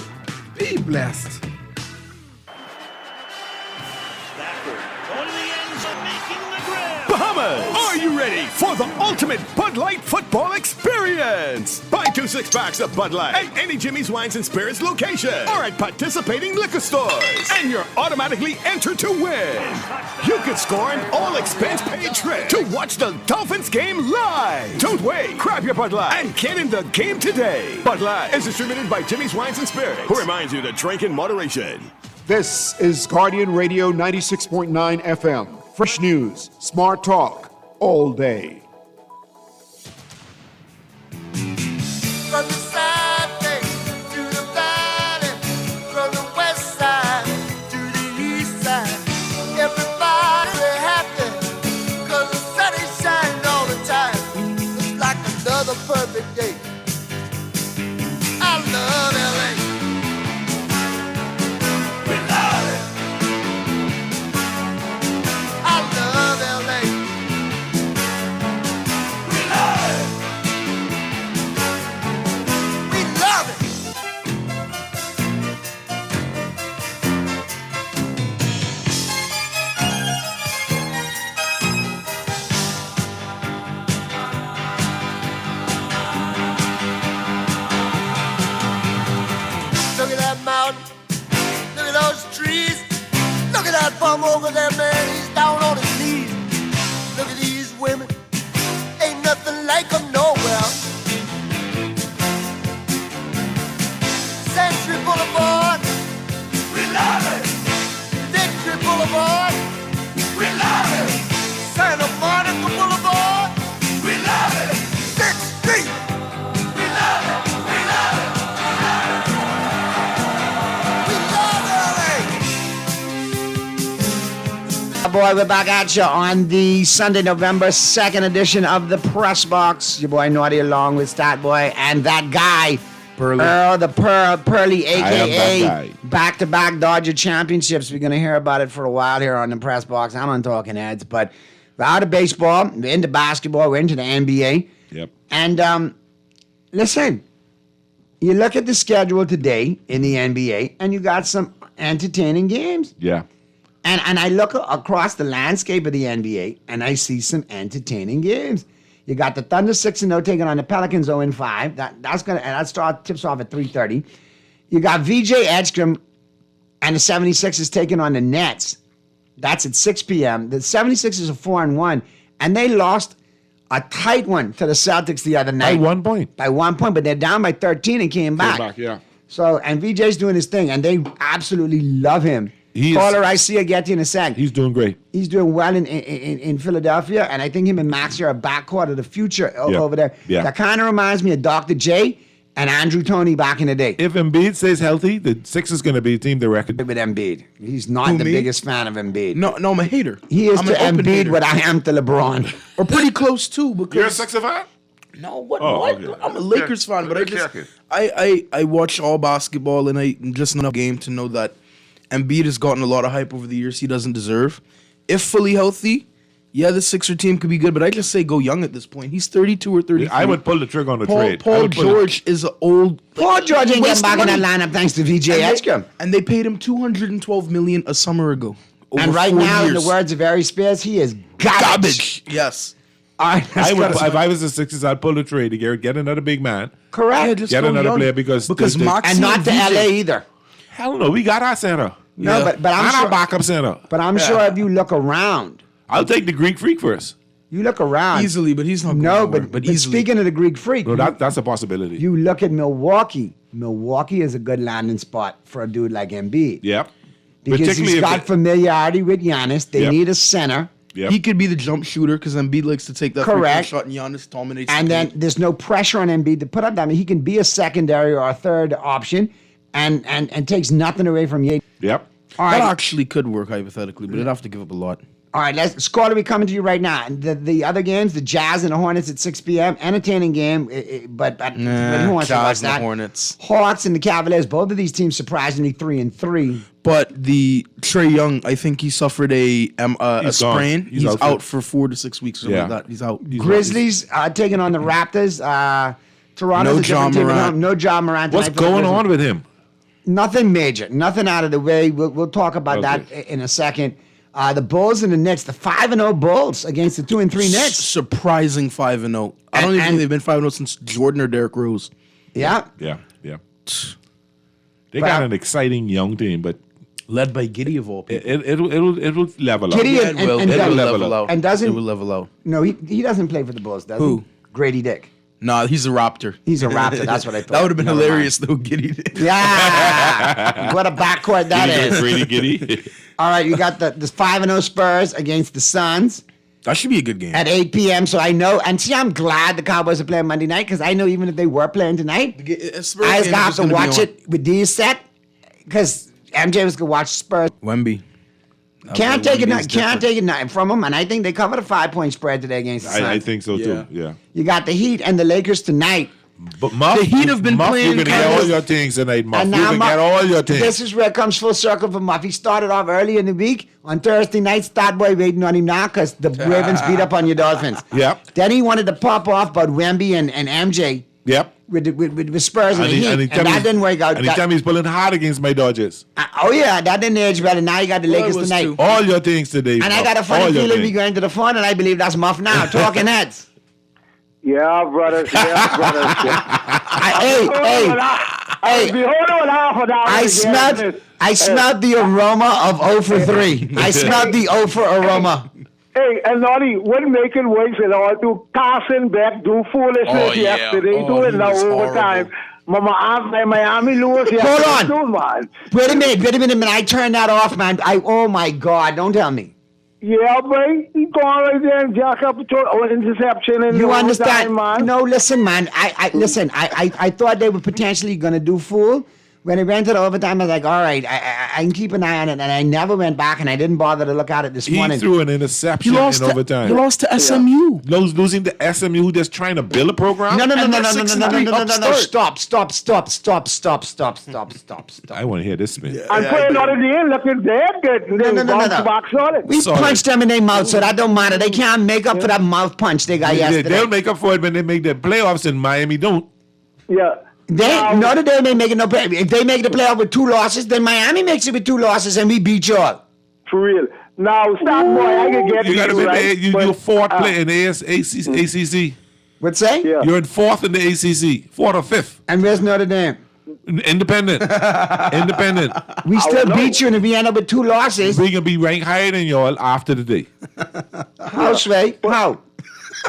Be blessed. Bahamas, are you ready for the ultimate Bud Light football experience? Buy 2 6-packs of Bud Light at any Jimmy's Wines and Spirits location or at participating liquor stores, and you're automatically entered to win. You could score an all-expense-paid trip to watch the Dolphins game live. Don't wait. Grab your Bud Light and get in the game today. Bud Light is distributed by Jimmy's Wines and Spirits, who reminds you to drink in moderation. This is Guardian Radio 96.9 FM. Fresh news, smart talk, all day. From the side bay to the valley, from the west side to the east side, everybody happy, 'cause the sun is shining all the time. Looks like another perfect day. I love LA. We love it. I love LA. We love it. We love it. Look at that mountain. Look at those trees. Look at that bum over there, man. He's down on his knees. Look at these women. Ain't nothing like them nowhere. Century Boulevard. We love it. Victory Boulevard. We love it. Santa Monica Boulevard. We love it. 6th Street. We love it. We love it. We love LA. Boy, we're back at you on the Sunday, November 2nd edition of the Press Box. Your boy Naughty along with Stat Boy and that guy, Pearly. Earl the Pearly, I am a.k.a. that guy. back-to-back Dodger championships. We're going to hear about it for a while here on the Press Box. I'm on Talking Heads, but we're out of baseball, we're into basketball, we're into the NBA. Yep. And listen, you look at the schedule today in the NBA, and you got some entertaining games. Yeah. And I look across the landscape of the NBA, and I see some entertaining games. You got the Thunder 6-0 taking on the Pelicans 0-5. That tips off at 3:30. You got VJ Edstrom and the 76ers taking on the Nets. That's at 6 p.m. The 76ers are 4-1, and they lost a tight one to the Celtics the other night. By 1 point. By 1 point, but they're down by 13 and came back. Yeah. So, and VJ's doing his thing, and they absolutely love him. Caller, I see. I get you in a sec. He's doing great. He's doing well in Philadelphia, and I think him and Maxey are a backcourt of the future over there. Yeah. That kind of reminds me of Dr. J and Andrew Toney back in the day. If Embiid stays healthy, the Sixers is going to be a team they reckon. With Embiid. He's not the biggest fan of Embiid. No, I'm a hater. He is I'm to an open Embiid hater. what I am to LeBron. Or pretty close too. Because You're a Sixer fan? No, what? Oh, what? okay. I'm a Lakers fan, but I watch all basketball and I just enough game to know that Embiid has gotten a lot of hype over the years he doesn't deserve. If fully healthy, yeah, the Sixer team could be good, but I just say go young at this point. He's 32 or 33. I would pull the trigger on the trade. Paul George is an old. Paul George ain't getting waste back of in that money. lineup thanks to VJ Edgecombe. And they paid him $212 million a summer ago. And over right 4 now, in years. the words of Ari Spears, he is garbage. Yes. All right, I would, if I was the Sixers, I'd pull the trade to get another big man. correct. just Get go another young. player because Moxie And not to VJ LA either. hell no, we got our center. No, Yeah. but I'm And sure. our backup center. But I'm sure if you look around, I'll take the Greek Freak first. you look around. Easily, but he's not going No, nowhere, but easily. speaking of the Greek Freak, No, that's a possibility. you look at Milwaukee. Milwaukee is a good landing spot for a dude like Embiid. Yep. Because Particularly he's if got it- familiarity with Giannis. They Yep. need a center. Yep. He could be the jump shooter because Embiid likes to take that free throw Correct. shot and Giannis dominates. And the then paint. there's no pressure on Embiid to put up that. I mean, he can be a secondary or a third option and takes nothing away from you. Yep. All that right. actually could work hypothetically, but it'd have to give up a lot. All right, Squad, we coming to you right now. The other games, the Jazz and the Hornets at 6 p.m. Entertaining game, but who wants to watch Jazz and the that? Hornets. Hawks and the Cavaliers, both of these teams surprisingly 3-3. But the Trey Young, I think he suffered a He's gone. sprain. He's He's out out for- for 4 to 6 weeks. Something Yeah. like that. He's out. Grizzlies taking on the Raptors. Toronto's No a different Ja team at Morant. home. No Ja Morant. What's tonight for the going Grizzlies. on with him? Nothing major. Nothing out of the way. We'll talk about Okay. that in a second. The Bulls and the Knicks, the 5-0 Bulls against the 2-3 Knicks. Surprising 5-0. I don't even think they've been 5-0 since Jordan or Derrick Rose. Yeah. Yeah. They Well- got an exciting young team, but Led by Giddey of all people. it'll level up. Giddey Yeah, and- it will. and It will doesn't- level out. and doesn't- It will level out. No, he doesn't play for the Bulls, does Who? he? Grady Dick. Nah, he's a Raptor. He's a Raptor. That's what I thought. That would have been Never hilarious though, Giddey did. Yeah. What a backcourt that is. Gritty giddy. All right, you got the 5-0 Spurs against the Suns That should be a good game. at 8 p.m. So I know, and see, I'm glad the Cowboys are playing Monday night because I know even if they were playing tonight, I just have to watch it with these set because MJ was going to watch Spurs. Wemby. Can't take it from them, and I think they covered a 5-point spread today against the Suns. I think so Yeah. too. Yeah. You got the Heat and the Lakers tonight. But Muff, The Heat have been Muff, playing you're gonna get kind all of- your things tonight, Muff. And You're gonna Muff- get all your things. This is where it comes full circle for Muff. He started off early in the week on Thursday night. Stat boy waiting on him now because the Ravens beat up on your Dolphins. Yep. Then he wanted to pop off about Wemby and MJ Yep. with Spurs and the Heat, and tell me that he's- didn't work out. And he tell me he's pulling hard against my Dodgers. Oh yeah, that didn't age well. And now you got the Well, it Lakers was tonight. too. All your things today. And I Muff. got a All funny your feeling we things. going to the phone, and I believe that's Muff now. Talking heads. Yeah, brothers. Yeah, brothers. Hey. I smelled the aroma of 0 for 3. I smelled the 0 for aroma. Hey, and Noddy, when making waves and all, do Carson Beck do foolishness Oh, yeah. yesterday? Oh, Do it he now was overtime. Miami lose yesterday. Hold on. Too, man. Wait a minute, man. I turned that off, man. Oh my God, don't tell me. Yeah, boy. He gone right there and jack up interception in You the understand? overtime, man. No, listen, man. I thought they were potentially gonna do fool. When it went to the overtime, I was like, all right, I can keep an eye on it. And I never went back, and I didn't bother to look at it this He morning. threw an interception in overtime. He lost to SMU. Losing to SMU who just trying to build a program? No. And they're 6-3 Stop. I want to hear this, man. I'm playing Notre Dame looking dead good. And then No. bounce back solid. We Sorry. punched them in their mouth, so that don't matter. They can't make up for that mouth punch they got yesterday. They'll make up for it when they make the playoffs in Miami. Don't. Yeah. Notre Dame ain't making no play. If they make the playoff with 2 losses, then Miami makes it with 2 losses, and we beat y'all. For real. Now, stop, boy. I can get You got to be right, you're but, fourth play in the ACC. What's say? Yeah. You're in fourth in the ACC, fourth or fifth. And where's Notre Dame? Independent. We still beat you, and if we end up with 2 losses, We can be ranked higher than y'all after the day. how, Sway? How?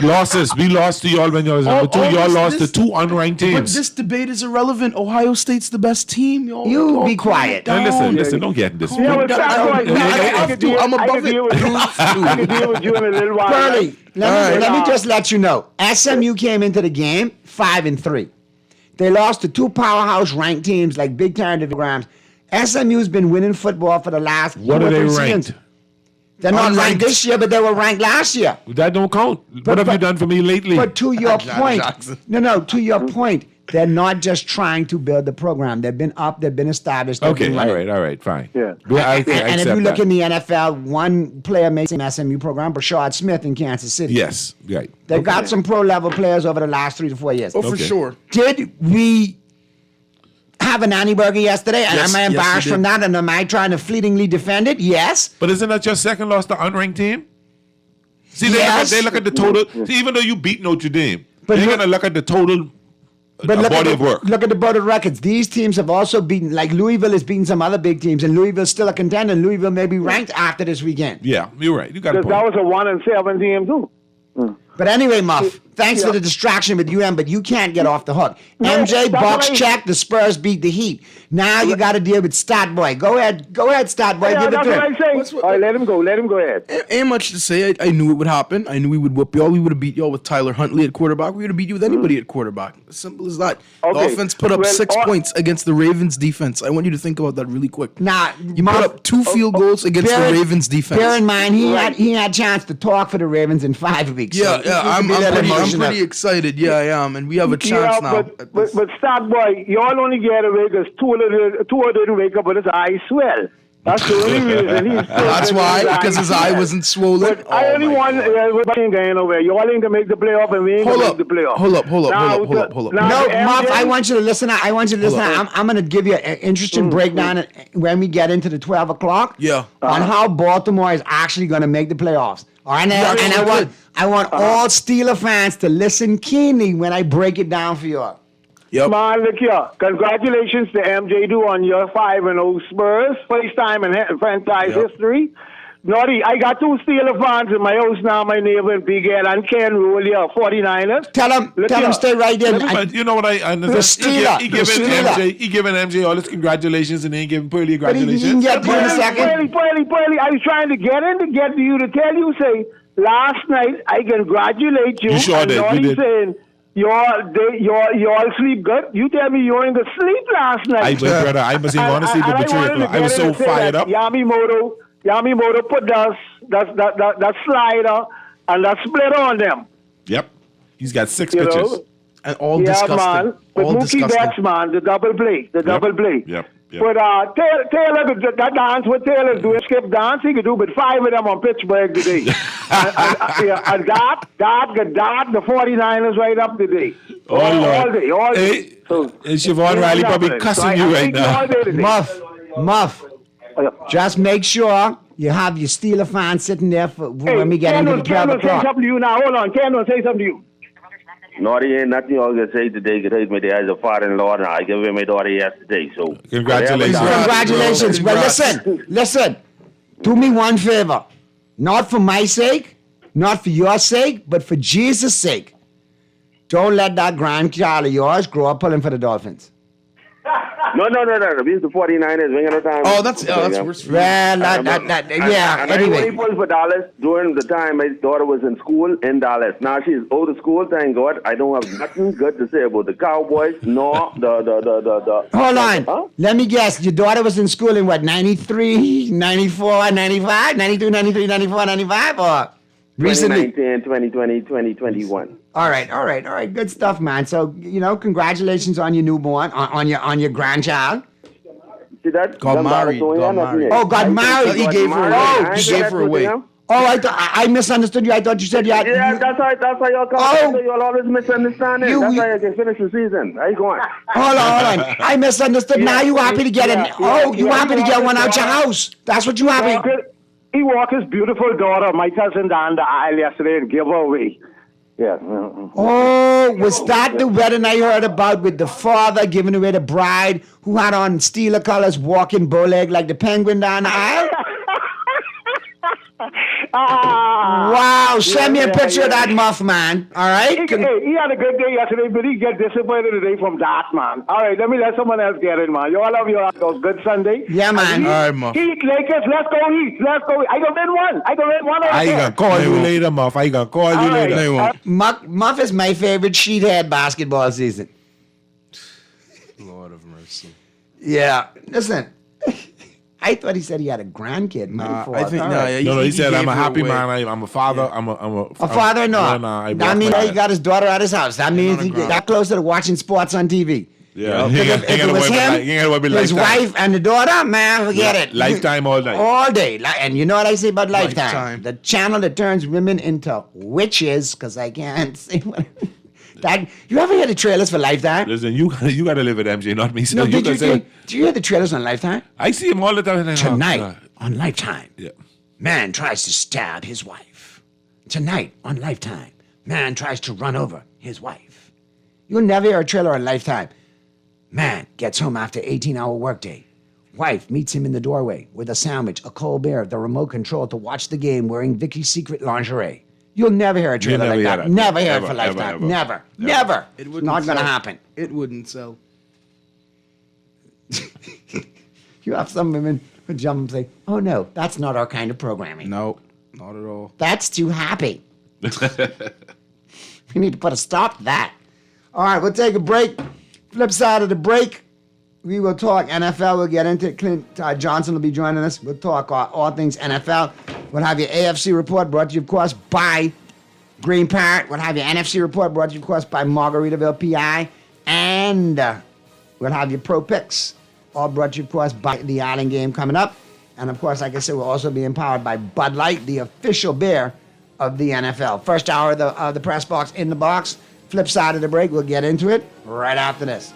Losses. We lost to y'all when y'all was number two. Y'all lost to two unranked But teams. this debate is irrelevant. Ohio State's the best team, y'all. You Y'all be calm quiet. it down. Listen, don't get in this. Yeah, but Star Boy, I'm above it. I can deal with you in a little while. Curly, let All me right. just let you know. SMU came into the game 5-3. They lost to two powerhouse ranked teams like Big Ten Divigrams. SMU's been winning football for the last What two are or they three ranked? seasons. They're not ranked Unranked. this year, but they were ranked last year. That don't count. What have you done for me lately? But to your point, Jackson. to your point, they're not just trying to build the program. They've been up, they've been established. they've Okay, been all running. right, fine. Yeah. I And if accept you look that. in the NFL, one player makes an SMU program, Brashard Smith in Kansas City. Yes, right. They've got some pro level players over the last 3 to 4 years. Oh, for Okay. sure. Did we have a nanny burger yesterday? And Yes, am I yes, embarrassed we from did. that? And am I trying to fleetingly defend it? Yes. But isn't that your second loss to unranked team? See, Yes. they look at the total. See, even though you beat Notre Dame, But they're look- going to look at the total But look body at of work. Look at the board of records. These teams have also beaten, like Louisville has beaten some other big teams, and Louisville's still a contender. And Louisville may be ranked after this weekend. Yeah, you're right. You got a That point. was a 1-7 team too. But anyway, Muff, thanks for Yeah. the distraction with UM, but you can't get off the hook. No, MJ, that's Bucks right. check, the Spurs beat the Heat. Now you got to deal with Stat Boy. Go ahead, Stat Boy. Yeah, Give it that's to what him. I say. All right, let him go. Let him go ahead. Ain't much to say. I knew it would happen. I knew we would whoop y'all. We would have beat y'all with Tyler Huntley at quarterback. We would have beat you with anybody at quarterback. As simple as that. The Okay. offense put up Well, 6 points against the Ravens defense. I want you to think about that really quick. Now, You put up 2 field goals against the Ravens defense. Bear in mind, he had a chance to talk for the Ravens in 5 weeks. so Yeah, he yeah, can I'm be a little pretty emotional. excited. Yeah, I am, and we have a chance now. But Star Boy, y'all only get away because two didn't wake up with his eyes swell. That's the only reason he's. That's why, because his eye wasn't swollen. But I only want ain't going nowhere. Y'all ain't gonna make the playoff, and we ain't Hold gonna up, make the playoff. hold up. Now, No, the Muff, MJ I want you to listen. I want you to listen. I'm going to give you an interesting breakdown when we get into the 12 o'clock. Yeah. On how Baltimore is actually going to make the playoffs. All right, Yeah, and good. I want all Steeler fans to listen keenly when I break it down for you. Yep. Man, look here. Congratulations to MJ Do on your 5-0 Spurs. First time in franchise history. Naughty, I got 2 Steeler fans in my house now, my neighbor Big Ed and Ken Roll here, 49ers. Tell him stay right there. But you know what I understand? Steeler, He the giving Steeler. he giving MJ all his congratulations and he ain't giving Pearly But he congratulations. can get to it in a second. Pearly, I was trying to get to you to tell you, say, last night I congratulate you. You sure and did, you Naughty did. saying, you all sleep good. You tell me you ain't gonna sleep last night. Brother, I must even want to sleep at 3 o'clock. I was so fired up. Yamamoto put that slider and that splitter on them. Yep. He's got 6 You pitches. know? And all Yeah, disgusting. man. But All Mookie disgusting. Betts, man, the double play. Yep. But Taylor, that dance, what Taylor's doing, skip dance, he could do but 5 of them on Pittsburgh today. and God, the 49ers right up today. Oh, all Lord. day. Hey, So, and Siobhan Riley probably cussing you right now. Muff, just make sure you have your Steeler fans sitting there for when we get into the 12 Ken will say o'clock. something to you now. Hold on. Ken will say something to you. No, there ain't nothing I can say today because me there as a father-in-law and I gave him my daughter yesterday. So Congratulations. Congratulations. Well, listen. Do me one favor. Not for my sake, not for your sake, but for Jesus' sake. Don't let that grandchild of yours grow up pulling for the Dolphins. No. These the 49ers. We ain't got no time. Oh, that's worse. Well, yeah, And anyway. I only pulled for Dallas during the time my daughter was in school in Dallas. Now she's out of school, thank God. I don't have nothing good to say about the Cowboys, nor the Hold on. Huh? Let me guess. Your daughter was in school in what, 93, 94, 95, 92, 93, 94, 95, or recently? 2019, 2020, 2021. All right. Good stuff, man. So, congratulations on your newborn, on your grandchild. See that? Got married. Oh, got married. He gave her away. He gave her away. Oh, I misunderstood you. I thought you said you had... Yeah, that's how y'all come. Oh. You'll always misunderstand it. That's why I can finish the season. How you going? Hold on. I misunderstood. Now you happy to get you happy to get one out your house. That's what you happy... He walked his beautiful daughter, my cousin, down the aisle yesterday and gave her away. Yeah. Oh, was that the wedding I heard about with the father giving away the bride who had on Steeler colors walking bow-legged like the penguin down the aisle? Wow, Yo, send me a picture of that muff, man. All right? He had a good day yesterday, but he get disappointed today from that, man. All right, let me let someone else get it, man. You all have your good Sunday. Yeah, man. All right, Muff. Heat, Lakers, let's go Heat. Let's go. I can win one. I gonna call you later, Muff. I gonna call you later. No, you won't. Muff is my favorite sheethead basketball season. Lord of mercy. Yeah. Listen, I thought he said he had a grandkid. Nah, My I fault. think All no. right. Yeah, No, he said I'm gave a it happy away. man. I'm a father. Yeah. I'm A father, no. I That means he got his daughter at his house. That means on the he ground. got closer to watching sports on TV. Yeah, Because if it was him, his wife and the daughter, man, forget it. Lifetime all night. All day. And you know what I say about Lifetime? Lifetime. The channel that turns women into witches, because I can't say what... That, you ever hear the trailers for Lifetime? Listen, you gotta live with MJ, not me. So No, you did can say, you hear the trailers on Lifetime? I see him all the time. Tonight on Lifetime, Yeah. man tries to stab his wife. Tonight on Lifetime, man tries to run over his wife. You'll never hear a trailer on Lifetime. Man gets home after 18-hour workday. Wife meets him in the doorway with a sandwich, a cold beer, the remote control to watch the game wearing Vicky's Secret lingerie. You'll never hear a trailer like that. Never hear it for Lifetime. Never. Never. It It's wouldn't not going to sell. happen. It wouldn't sell. You have some women who jump and say, oh no, that's not our kind of programming. No, not at all. That's too happy. We need to put a stop to that. All right, we'll take a break. Flip side of the break, we will talk NFL. We'll get into it. Clint Johnson will be joining us. We'll talk all things NFL. We'll have your AFC report brought to you, of course, by Green Parrot. We'll have your NFC report brought to you, of course, by Margaritaville PI. And we'll have your Pro Picks, all brought to you, of course, by the Island game coming up. And, of course, like I said, we'll also be empowered by Bud Light, the official beer of the NFL. First hour of the press box in the box. Flip side of the break, we'll get into it right after this.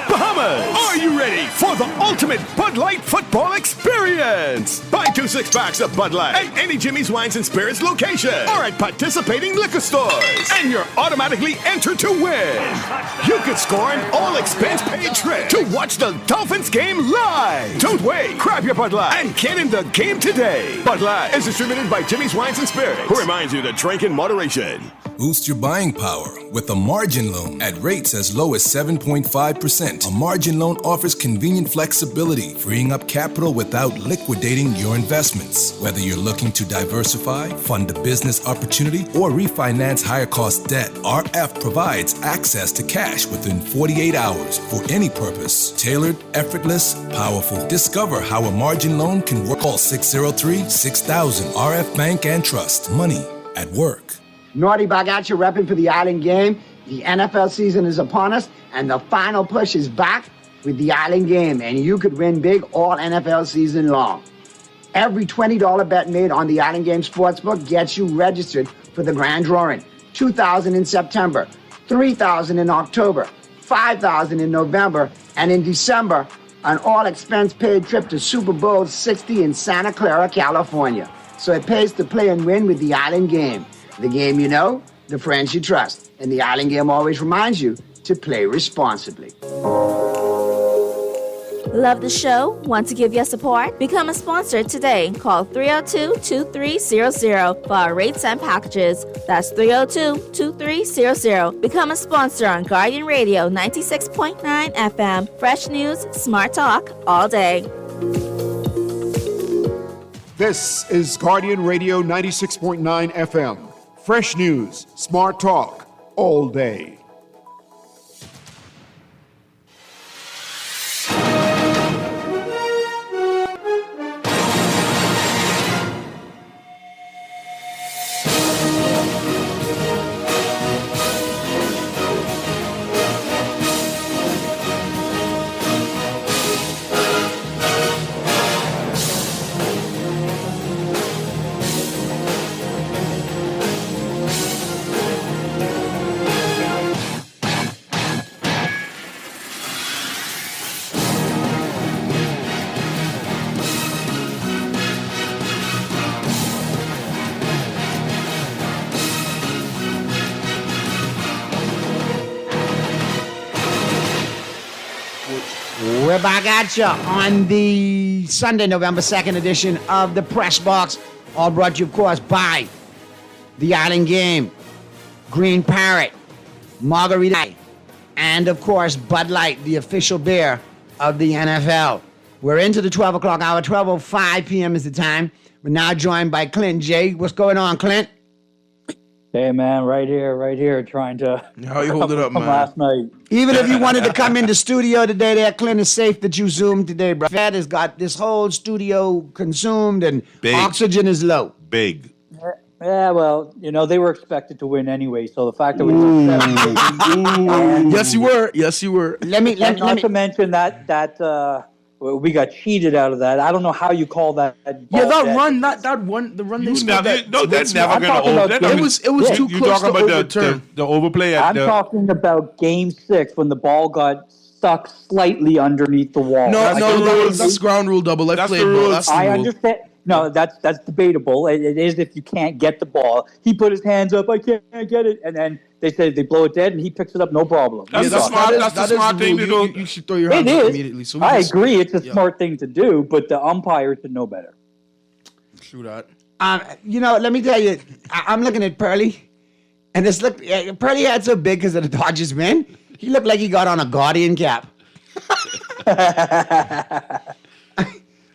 Bahamas, are you ready for the ultimate Bud Light football experience? Buy 2 6-packs of Bud Light at any Jimmy's Wines and Spirits location or at participating liquor stores, and you're automatically entered to win. You could score an all-expense-paid trip to watch the Dolphins game live. Don't wait. Grab your Bud Light and get in the game today. Bud Light is distributed by Jimmy's Wines and Spirits, who reminds you to drink in moderation. Boost your buying power with a margin loan at rates as low as 7.5%. A margin loan offers convenient flexibility, freeing up capital without liquidating your investments. Whether you're looking to diversify, fund a business opportunity, or refinance higher cost debt, RF provides access to cash within 48 hours for any purpose. Tailored, effortless, powerful. Discover how a margin loan can work. Call 603-6000. RF Bank and Trust. Money at work. Naughty Bagacha repping for the Island game. The NFL season is upon us, and the final push is back with the Island game, and you could win big all NFL season long. Every $20 bet made on the Island Game Sportsbook gets you registered for the grand drawing. $2,000 in September, $3,000 in October, $5,000 in November, and in December, an all-expense-paid trip to Super Bowl 60 in Santa Clara, California. So it pays to play and win with the Island Game. The game you know, the friends you trust. And the Island Game always reminds you to play responsibly. Love the show? Want to give your support? Become a sponsor today. Call 302-2300 for our rates and packages. That's 302-2300. Become a sponsor on Guardian Radio 96.9 FM. Fresh news, smart talk, all day. This is Guardian Radio 96.9 FM. Fresh news, smart talk, all day. We're back at you on the Sunday, November 2nd edition of the Press Box. All brought to you, of course, by the Island Game, Green Parrot, Margarita, and, of course, Bud Light, the official beer of the NFL. We're into the 12 o'clock hour. 12:05 p.m. is the time. We're now joined by Clint J. What's going on, Clint? Hey, man, right here, trying to... How you hold it up, man? Last night. Even if you wanted to come in the studio today, there, Clint, it's safe that you Zoom today, bro. Fed has got this whole studio consumed and oxygen is low. Big. Yeah, well, they were expected to win anyway, so the fact that we took 7 Yes, you were. Not to mention that we got cheated out of that. I don't know how you call that. Yeah, the run they scored. That's never going to It was too close to overturn. The overplay. I'm talking about Game 6 when the ball got stuck slightly underneath the wall. That's ground rule double. I played ball. That's the I rule. understand. No, that's debatable. It is if you can't get the ball. He put his hands up. I can't get it, and then they say they blow it dead, and he picks it up, no problem. That's the smart thing to do. You should throw your hands up immediately. So I agree. It's a smart thing to do, but the umpire should know better. True that. Let me tell you, I'm looking at Pearly, and Pearly had so big because of the Dodgers win. He looked like he got on a Guardian cap.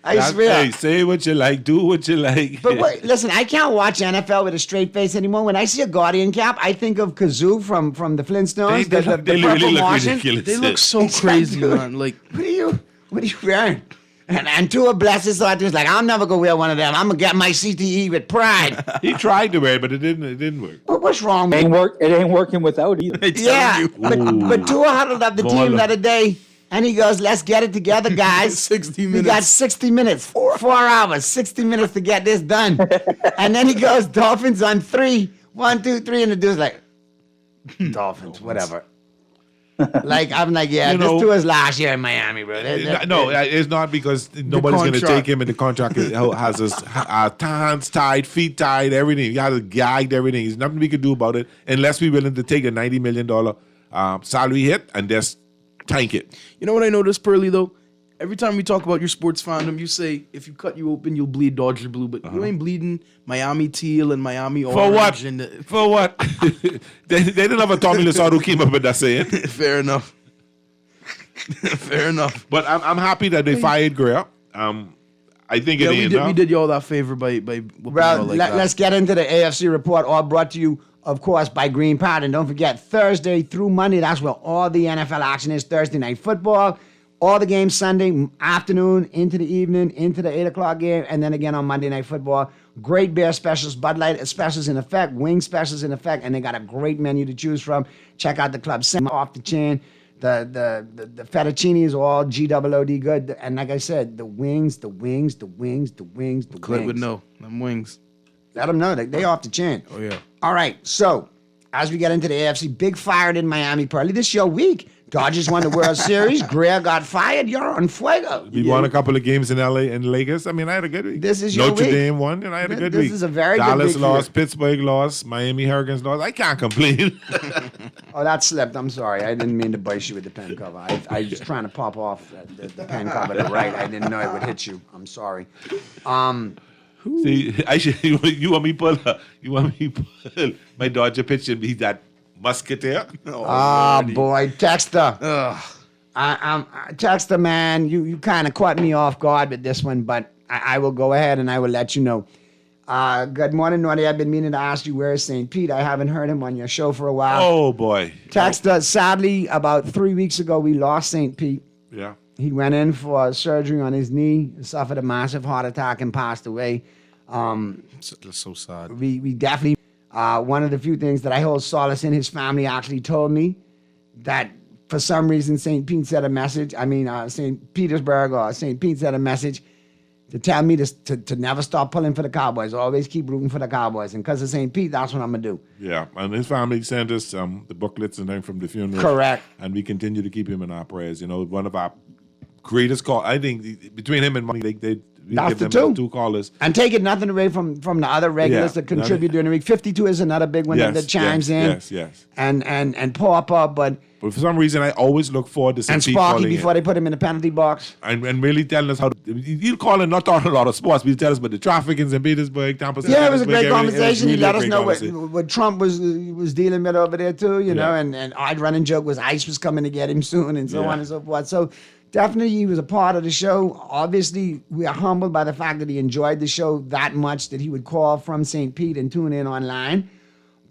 I swear. Hey, say what you like, do what you like. But wait, listen, I can't watch NFL with a straight face anymore. When I see a Guardian cap, I think of Kazoo from the Flintstones. They really look ridiculous. They look so crazy, man. Like, what are you wearing? And Tua bless his heart, he was like, I'm never gonna wear one of them. I'm gonna get my CTE with pride. He tried to wear it, but it didn't work. But what's wrong with it? Ain't working without either. Yeah, but Tua huddled up the team the other day. And he goes, let's get it together, guys. 60 minutes. We got 60 minutes, 4 hours, 60 minutes to get this done. And then he goes, Dolphins on 3. 1, 2, 3. And the dude's like, Dolphins, whatever. I'm like, yeah, this too was last year in Miami, bro. No, it's not because nobody's going to take him, and the contract has his hands tied, feet tied, everything. He has gagged everything. There's nothing we can do about it unless we're willing to take a $90 million salary hit and just tank it. You know what I noticed, Pearly, though? Every time we talk about your sports fandom, you say, if you cut you open, you'll bleed Dodger blue. But you ain't bleeding Miami teal and Miami orange. For what? they didn't have a Tommy Lasorda who came up with that saying. Fair enough. Fair enough. But I'm happy that they fired Greer. I think it ain't enough. We did you all that favor by well, let's get into the AFC report, all brought to you, of course, by Green Parrot. And don't forget, Thursday through Monday, that's where all the NFL action is. Thursday night football, all the games Sunday afternoon, into the evening, into the 8 o'clock game, and then again on Monday night football. Great beer specials, Bud Light specials in effect, wing specials in effect, and they got a great menu to choose from. Check out the club off the chain. The fettuccine is all GOOD good. And like I said, the wings. Clint would know. Them wings. Let them know. They off the chain. Oh, yeah. All right. So, as we get into the AFC, big fired in Miami, Pearly. This is your week. Dodgers won the World Series. Greer got fired. You're on fuego. We won a couple of games in LA and Lakers. I mean, I had a good week. This is your Notre week. Dame won, and I had a good week. This is a very good Dallas week. lost, Pittsburgh lost, Miami Hurricanes lost. I can't complain. Oh, that slipped. I'm sorry. I didn't mean to bite you with the pen cover. I was trying to pop off the pen cover to right. I didn't know it would hit you. I'm sorry. See, you want me pull my Dodger pitcher and be that musketeer? Boy, Texter. Texter, man, you kind of caught me off guard with this one, but I will go ahead and I will let you know. Good morning, Naughty. I've been meaning to ask you, where is St. Pete? I haven't heard him on your show for a while. Oh, boy. Texter, sadly, about 3 weeks ago, we lost St. Pete. Yeah. He went in for surgery on his knee, suffered a massive heart attack, and passed away. That's so sad. We definitely, one of the few things that I hold solace in, his family actually told me that for some reason St. Pete sent a message. St. Petersburg or St. Pete sent a message to tell me to never stop pulling for the Cowboys. Always keep rooting for the Cowboys. And because of St. Pete, that's what I'm going to do. Yeah, and his family sent us the booklets and then from the funeral. Correct. And we continue to keep him in our prayers. You know, one of our greatest calls. I think between him and Money, We That's give the them two. two callers. And take it nothing away from the other regulars Yeah, that contribute during the week. 52 is another big one that chimes in. Yes. And Pauper, but for some reason, I always look forward to and Pete Sparky calling before in. they put him in the penalty box. And really telling us how he'll call and not talk a lot of sports, but he'll tell us about the traffic in St. Petersburg, Tampa. Yeah, it was a great conversation. He Really let a us great know conversation. what Trump was dealing with over there too, you know, and I'd running joke was ICE was coming to get him soon and so on and so forth. So definitely he was a part of the show. Obviously, we are humbled by the fact that he enjoyed the show that much that he would call from St. Pete and tune in online.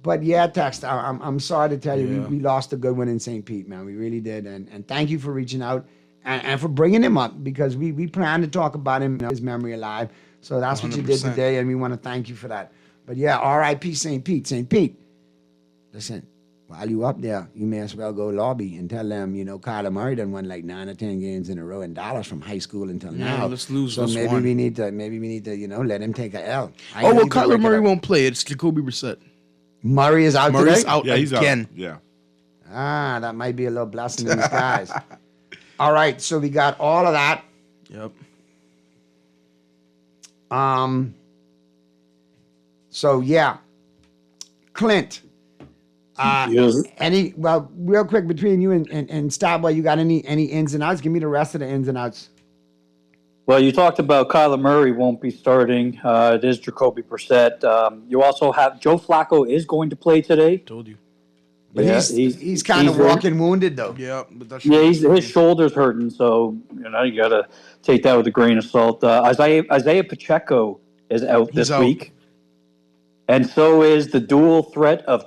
But yeah, Tex, I'm sorry to tell you, we lost a good one in St. Pete, man. We really did. And thank you for reaching out and for bringing him up because we plan to talk about him, his memory alive. So that's what you did 100%. today, and we want to thank you for that. But yeah, R.I.P. St. Pete. St. Pete, listen, while you up there, you may as well go lobby and tell them, Kyler Murray done won like 9 or 10 games in a row in Dallas from high school until now. Let's lose So this maybe one. we need to, let him take a L. Oh, well, Kyler Murray won't play. It's Jacoby Brissett. Murray is out Murray's today? out again. Out. Yeah. That might be a little blessing in disguise. All right, so we got all of that. Yep. So yeah, Clint. Real quick between you and Starboy, you got any ins and outs? Give me the rest of the ins and outs. Well, you talked about Kyler Murray won't be starting. It is Jacoby Brissett. You also have Joe Flacco is going to play today. Told you. But he's kind of walking wounded though. Yeah, but that's his shoulder's hurting, so you got to take that with a grain of salt. Isaiah Pacheco is out this week, and so is the dual threat of.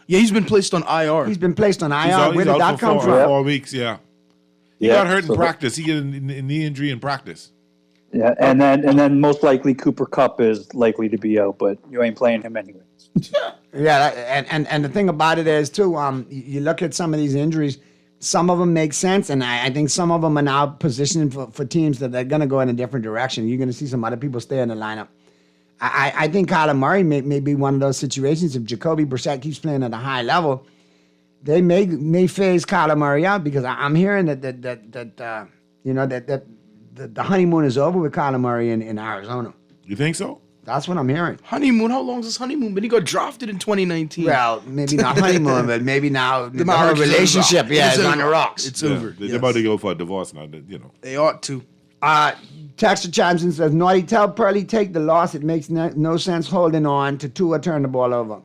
Yeah, he's been placed on IR. He's been placed on IR. He's Where did that come from? 4 weeks, yeah. He got hurt in practice. He got a knee injury in practice. Yeah, and then most likely Cooper Kupp is likely to be out, but you ain't playing him anyway. Yeah, and the thing about it is too, you look at some of these injuries, some of them make sense, and I think some of them are now positioning for teams that they're going to go in a different direction. You're going to see some other people stay in the lineup. I think Kyler Murray may be one of those situations. If Jacoby Brissett keeps playing at a high level, they may phase Kyler Murray out because I'm hearing that the honeymoon is over with Kyler Murray in Arizona. You think so? That's what I'm hearing. Honeymoon? How long is this honeymoon? But he got drafted in 2019. Well, maybe not honeymoon, but maybe now the whole marriage is relationship, over. is on the rocks. It's over. They're about to go for a divorce now. They ought to. Texter chimes in and says, Naughty, tell Pearly take the loss. It makes no sense holding on to Tua turn the ball over.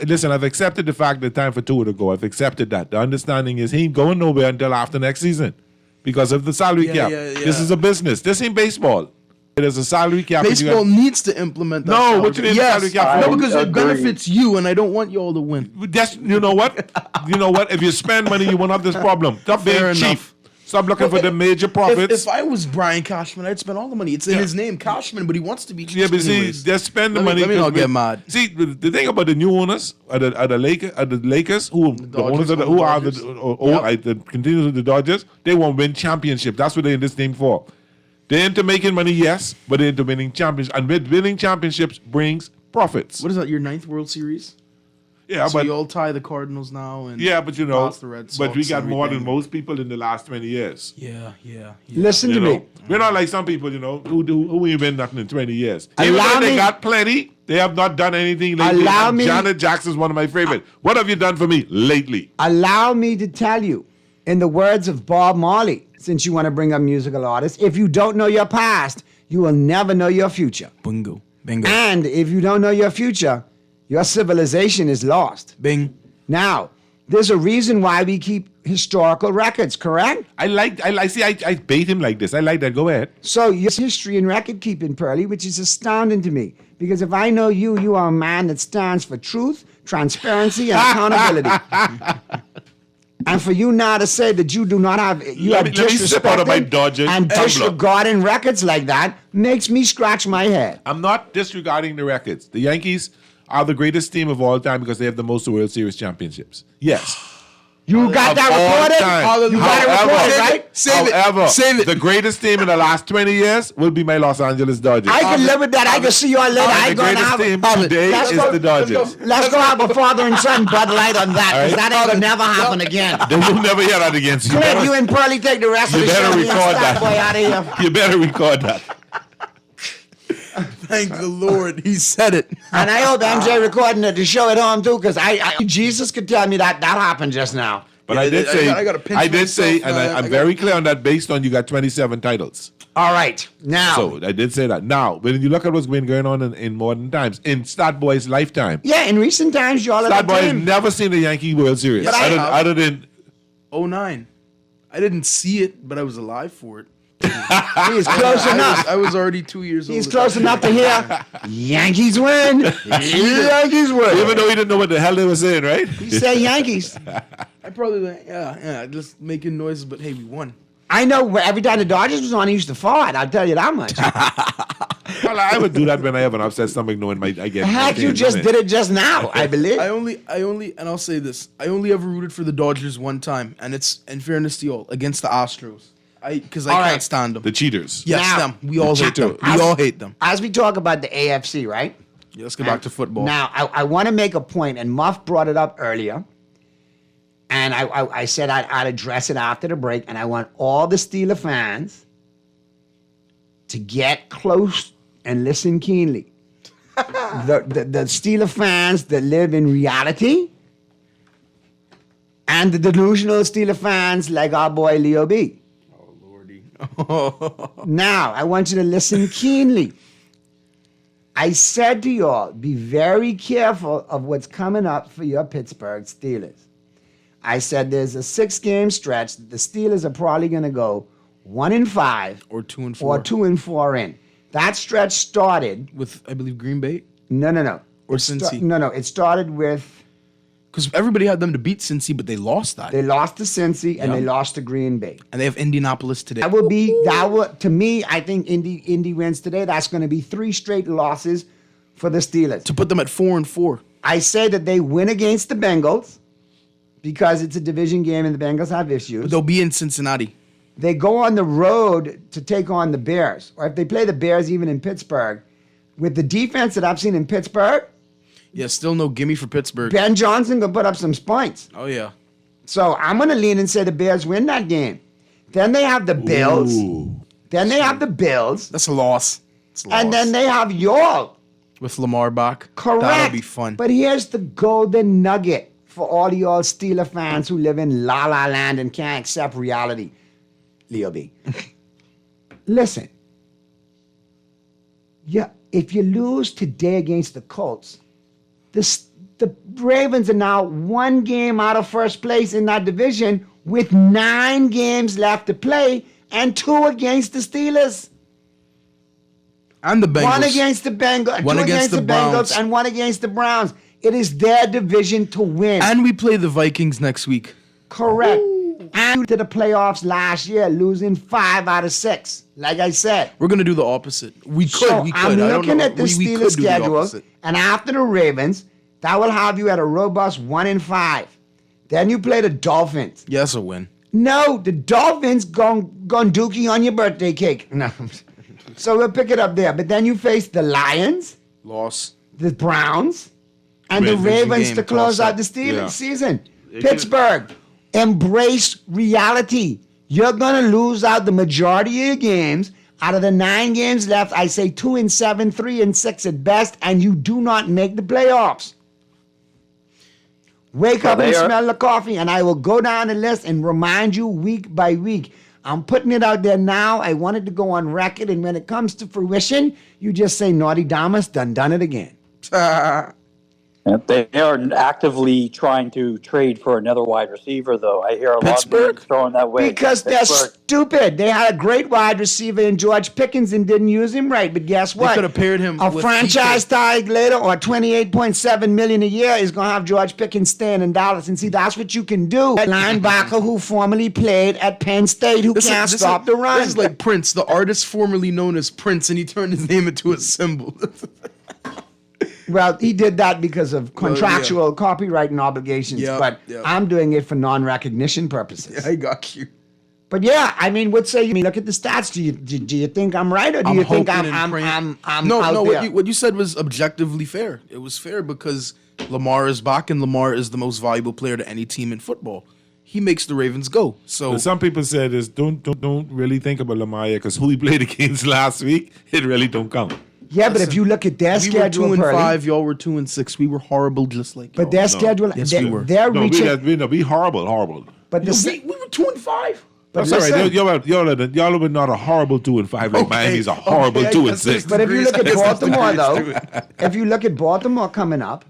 Listen, I've accepted the fact that time for Tua to go. I've accepted that. The understanding is he ain't going nowhere until after next season because of the salary cap. This is a business. This ain't baseball. It is a salary cap. Baseball needs to implement that. No, what you need salary cap for? No, because it benefits you, and I don't want you all to win. You know what? If you spend money, you won't have this problem. Stop being cheap. Stop looking for the major profits. If I was Brian Cashman, I'd spend all the money. It's in his name, Cashman, but he wants to be cheap. Yeah, but anyways. see, just spend the money. Let me not get mad. See, the thing about the new owners are the Lakers, who the owners are the continuers of the Dodgers, they won't win championship. That's what they're in this thing for. They're into making money, yes, but they're into winning championships. And winning championships brings profits. What is that, your 9th World Series? Yeah, so but you all tie the Cardinals now, and but the Red Sox but we got and more than everything. most people in the last 20 years. Yeah. Listen to me. We're not like some people, who ain't been nothing in 20 years. Allow Even though they me- got plenty, they have not done anything lately. Allow And me- Janet Jackson's one of my favorite. What have you done for me lately? Allow me to tell you, in the words of Bob Marley, since you want to bring up musical artists, if you don't know your past, you will never know your future. Bingo. And if you don't know your future, your civilization is lost. Bing. Now, there's a reason why we keep historical records, correct? I bait him like this. I like that. Go ahead. So your history and record keeping, Pearly, which is astounding to me. Because if I know you, you are a man that stands for truth, transparency, and accountability. And for you now to say that you do not have, Let me sip out of my Dodgers and tumbler. disregarding records like that makes me scratch my head. I'm not disregarding the records. The Yankees are the greatest team of all time because they have the most World Series championships. Yes. You got that recorded? You got it recorded, right? However, the greatest team in the last 20 years will be my Los Angeles Dodgers. I can live with that. I can see you all later. The greatest team today is the Dodgers. Let's go have a father and son Bud Light on that, because that ain't gonna never happen again. They will never hear that again. So Clint, you and Pearlie take the rest of the show. You better record that. Boy out of here. You better record that. Thank the Lord, he said it. And I hope MJ recording it to show it home too, because Jesus could tell me that happened just now. But I did say, and I'm very clear on that based on you got 27 titles. All right, now. So I did say that. Now, when you look at what's been going on in modern times, in Stat Boy's lifetime. Yeah, in recent times, y'all Stat Boy has never seen the Yankee World Series. Other than 09. I didn't see it, but I was alive for it. He is close enough. I was already 2 years old. He's close enough to hear Yankees win. Yankees win. Even though he didn't know what the hell they were saying, right? He said Yankees. I probably, just making noises, but hey, we won. I know every time the Dodgers was on, he used to fart. I'll tell you that much. Well, I would do that when I have an upset stomach, knowing I get. Heck, you just did it just now, I believe. I only, and I'll say this: I only ever rooted for the Dodgers one time, and it's, in fairness to y'all, against the Astros. Because I can't stand them. The cheaters. Yes, now, them. We all hate them. We all hate them. As we talk about the AFC, right? Yeah, let's get back to football. Now, I want to make a point, and Muff brought it up earlier. And I said I'd address it after the break, and I want all the Steeler fans to get close and listen keenly. the Steeler fans that live in reality, and the delusional Steeler fans like our boy Leo B. Now, I want you to listen keenly. I said to y'all, be very careful of what's coming up for your Pittsburgh Steelers. I said there's a 6-game stretch. The Steelers are probably going to go 1-5 or 2-4 or 2-4 in. That stretch started with, I believe, Green Bay. No. Or Cincy. No. It started with. Because everybody had them to beat Cincy, but they lost that. They lost to Cincy and they lost to Green Bay. And they have Indianapolis today. That will to me, I think Indy wins today. That's going to be 3 straight losses for the Steelers. To put them at 4-4. I say that they win against the Bengals because it's a division game and the Bengals have issues. But they'll be in Cincinnati. They go on the road to take on the Bears. Or if they play the Bears even in Pittsburgh, with the defense that I've seen in Pittsburgh, yeah, still no gimme for Pittsburgh. Ben Johnson can put up some points. Oh, yeah. So I'm going to lean and say the Bears win that game. Then they have the Bills. Then they have the Bills. That's a loss. And then they have y'all. With Lamar back. Correct. That'll be fun. But here's the golden nugget for all y'all Steeler fans who live in La La Land and can't accept reality. Leo B. Listen. Yeah, if you lose today against the Colts, the Ravens are now 1 game out of first place in that division with 9 games left to play and 2 against the Steelers. And the Bengals. 1 against the Bengals, 1 2 against the Bengals, and 1 against the Browns. It is their division to win. And we play the Vikings next week. Correct. And to the playoffs last year, losing 5 out of 6. Like I said. We're going to do the opposite. We could. I'm looking at the Steelers schedule, and after the Ravens, that will have you at a robust 1-5. Then you play the Dolphins. Yeah, that's a win. No, the Dolphins gone dookie on your birthday cake. No. So we'll pick it up there. But then you face the Lions. Loss. The Browns. And the Ravens to close out the Steelers season. Pittsburgh. Embrace reality. You're going to lose out the majority of your games. Out of the 9 games left, I say 2-7, 3-6 at best, and you do not make the playoffs. Wake up and smell the coffee, and I will go down the list and remind you week by week. I'm putting it out there now. I wanted to go on record, and when it comes to fruition, you just say, Naughty Damas done it again. They are actively trying to trade for another wide receiver, though. I hear a lot of names throwing that way. Because they're stupid. They had a great wide receiver in George Pickens and didn't use him right. But guess what? They could have paired him with franchise tag later or $28.7 million a year is going to have George Pickens staying in Dallas. And see, that's what you can do. A linebacker who formerly played at Penn State who can't stop the run. This is like Prince, the artist formerly known as Prince, and he turned his name into a symbol. Well, he did that because of contractual copyright obligations, but I'm doing it for non-recognition purposes. I got you. But yeah, I mean, what say you? I mean, look at the stats. Do you think I'm right, or do you think I'm no, out no? there? What you said was objectively fair. It was fair because Lamar is back, and Lamar is the most valuable player to any team in football. He makes the Ravens go. So some people said this. Don't really think about Lamar because who he played against last week, it really don't count. Yeah, but if you look at their schedule, we were 2-5. Y'all were 2-6. We were horrible, just like. But their schedule, yes, we were. They're reaching. We horrible. But we were 2-5. But that's all right. Y'all were not a horrible 2-5 like Miami's a horrible 2-6. But if you look at Baltimore, though, if you look at Baltimore coming up,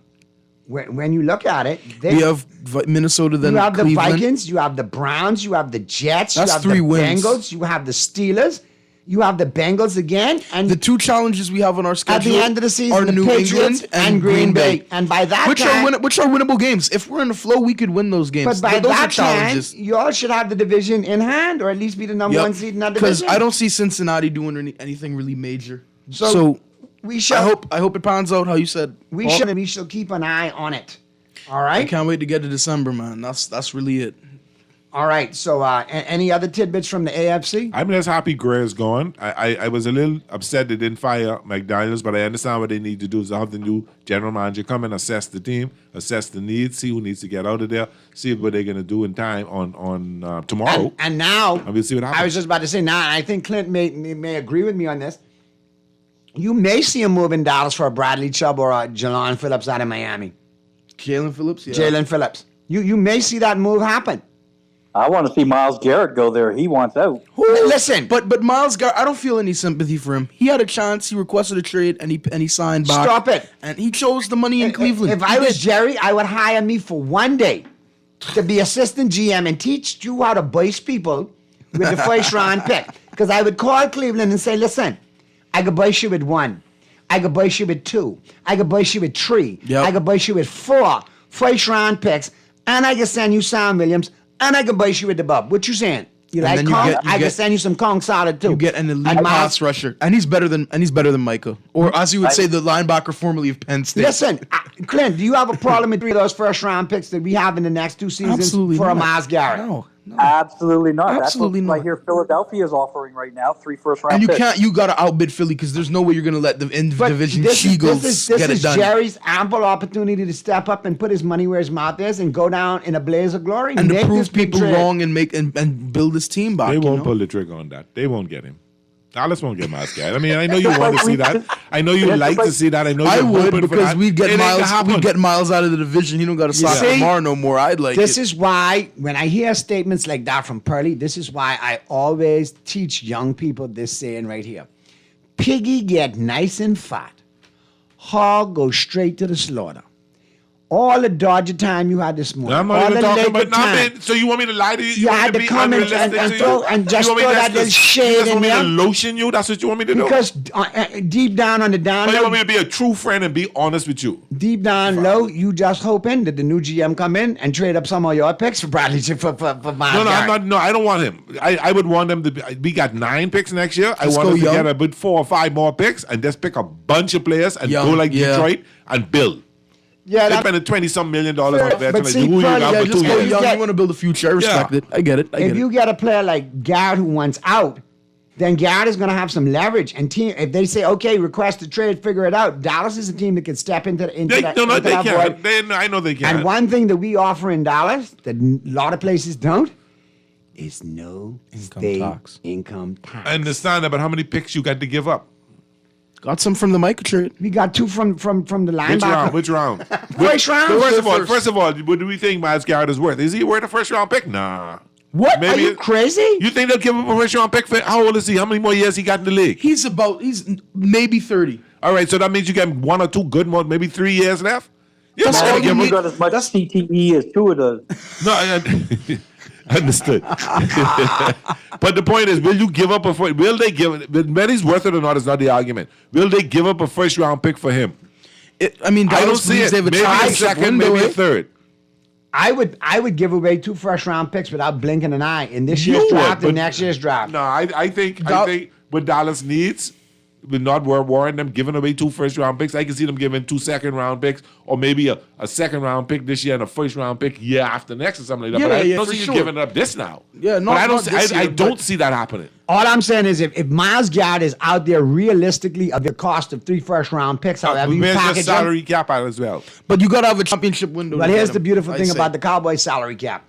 when you look at it, we have Minnesota, then you have Cleveland. the Vikings, you have the Browns, you have the Jets, That's you have 3 the wins. Bengals, you have the Steelers, you have the Bengals again, and the 2 challenges we have on our schedule at the end of the season are the New Patriots England and Green Bay. And by that which time, are winnable games. If we're in the flow, we could win those games. but by those that are challenges. time, y'all should have the division in hand, or at least be the number 1 seed in that division. Because I don't see Cincinnati doing anything really major. So we should. I hope it pans out how you said. We shall keep an eye on it. All right. I can't wait to get to December, man. That's really it. All right. So, any other tidbits from the AFC? I'm just happy Greer's gone. I was a little upset they didn't fire McDaniels, but I understand what they need to do is have the new general manager come and assess the team, assess the needs, see who needs to get out of there, see what they're going to do in time on tomorrow. And now, and we'll see what happens. I was just about to say now, and I think Clint may agree with me on this. You may see him moving Dallas for a Bradley Chubb or a Jalen Phillips out of Miami. Jalen Phillips, yeah. Jalen Phillips. You may see that move happen. I want to see Myles Garrett go there. He wants out. Listen, but Myles Garrett, I don't feel any sympathy for him. He had a chance. He requested a trade, and he signed back. Stop it. And he chose the money in Cleveland. If I was Jerry, I would hire me for one day to be assistant GM and teach you how to bust people with the first round pick. Because I would call Cleveland and say, listen, I could bust you with 1. I could bust you with 2. I could bust you with 3. Yep. I could bust you with 4 first round picks. And I could send you Sam Williams. And I could bust you with the bub. What you saying? You like Kong? I can send you some Kong solid too. You get an elite pass rusher, and he's better than Micah, or as you would say, the linebacker formerly of Penn State. Listen, Clint, do you have a problem with 3 of those first round picks that we have in the next 2 seasons Absolutely for not. a Myles Garrett? No. Absolutely not. Absolutely That's what not. I hear Philadelphia is offering right now, 3 first-round And you picks. can't. You got to outbid Philly because there's no way you're going to let the division This Eagles is get it done. Jerry's ample opportunity to step up and put his money where his mouth is and go down in a blaze of glory. And to Make prove this big people trade. wrong and and build this team back. They you won't know? pull the trigger on that. They won't get him. Dallas won't get Myles Garrett. I mean, I know you want to see that. I know you like to see that. I know I you're would hoping for because that. we'd It get ain't gonna Miles. happen. We'd get Miles out of the division. He don't got to slap see, Lamar no more. I'd like This it. is why, when I hear statements like that from Purley, this is why I always teach young people this saying right here. Piggy get nice and fat. Hog go straight to the slaughter. All the Dodger time you had this morning. I'm not all even the talking Laker about time. nothing. So you want me to lie to you? You want had me to be come and unrealistic to throw you? and just You want me throw to- that little shade You just in want me there. to lotion you? That's what you want me to do? Because deep down on the down Or you low, want me to be a true friend and be honest with you? deep down low, you just hoping that the new GM come in and trade up some of your picks for Bradley for Myles No, I'm Garrett. not. No, I don't want him. I would want them to be. We got 9 picks next year. I Let's want go us to young. get a good 4 or 5 more picks and just pick a bunch of players and Young, go like yeah. Detroit and build. Yeah, They that, spending $20-some million on Fair, vets. but Like, see, who you Pearl, got yeah, for just 2 go years? young. You want to build a future. I respect Yeah. it. I get it. I get if it. you get a player like Garrett who wants out, then Garrett is going to have some leverage. And team, if they say, okay, request a trade, figure it out. Dallas is a team that can step into that They void. can't. I know they can't. And one thing that we offer in Dallas that a lot of places don't is no income tax. I understand that, but how many picks you got to give up? Got some from the Micah trade. We got 2 from the linebacker. Which round? First round? First of all, what do we think Myles Garrett is worth? Is he worth a first round pick? Nah. What? Maybe Are you crazy? You think they'll give him a first round pick? How old is he? How many more years he got in the league? He's maybe 30. All right, so that means you got 1 or 2 good more, maybe 3 years left. You're That's not all gonna you give need. him. got as much CTE as Tua does. No, understood. But the point is, will you give up will they give it? Whether he's worth it or not is not the argument. Will they give up a first round pick for him? I don't Dallas see it. believes they have a Maybe a chance. second, Maybe a maybe. third. I would give away 2 first round picks without blinking an eye in this year's You would, draft but- and next year's draft. No, I think what Dallas needs, with not warrant them giving away 2 first-round picks. I can see them giving 2 second-round picks, or maybe a second-round pick this year and a first-round pick year after next or something like that. But I don't see you giving up this now. Yeah, no, I don't see that happening. All I'm saying is if Myles Garrett is out there realistically of the cost of 3 first-round picks, however you Where's the package salary them. cap out as well? But you got to have a championship window. But to here's get the him, beautiful I thing say. about the Cowboys salary cap.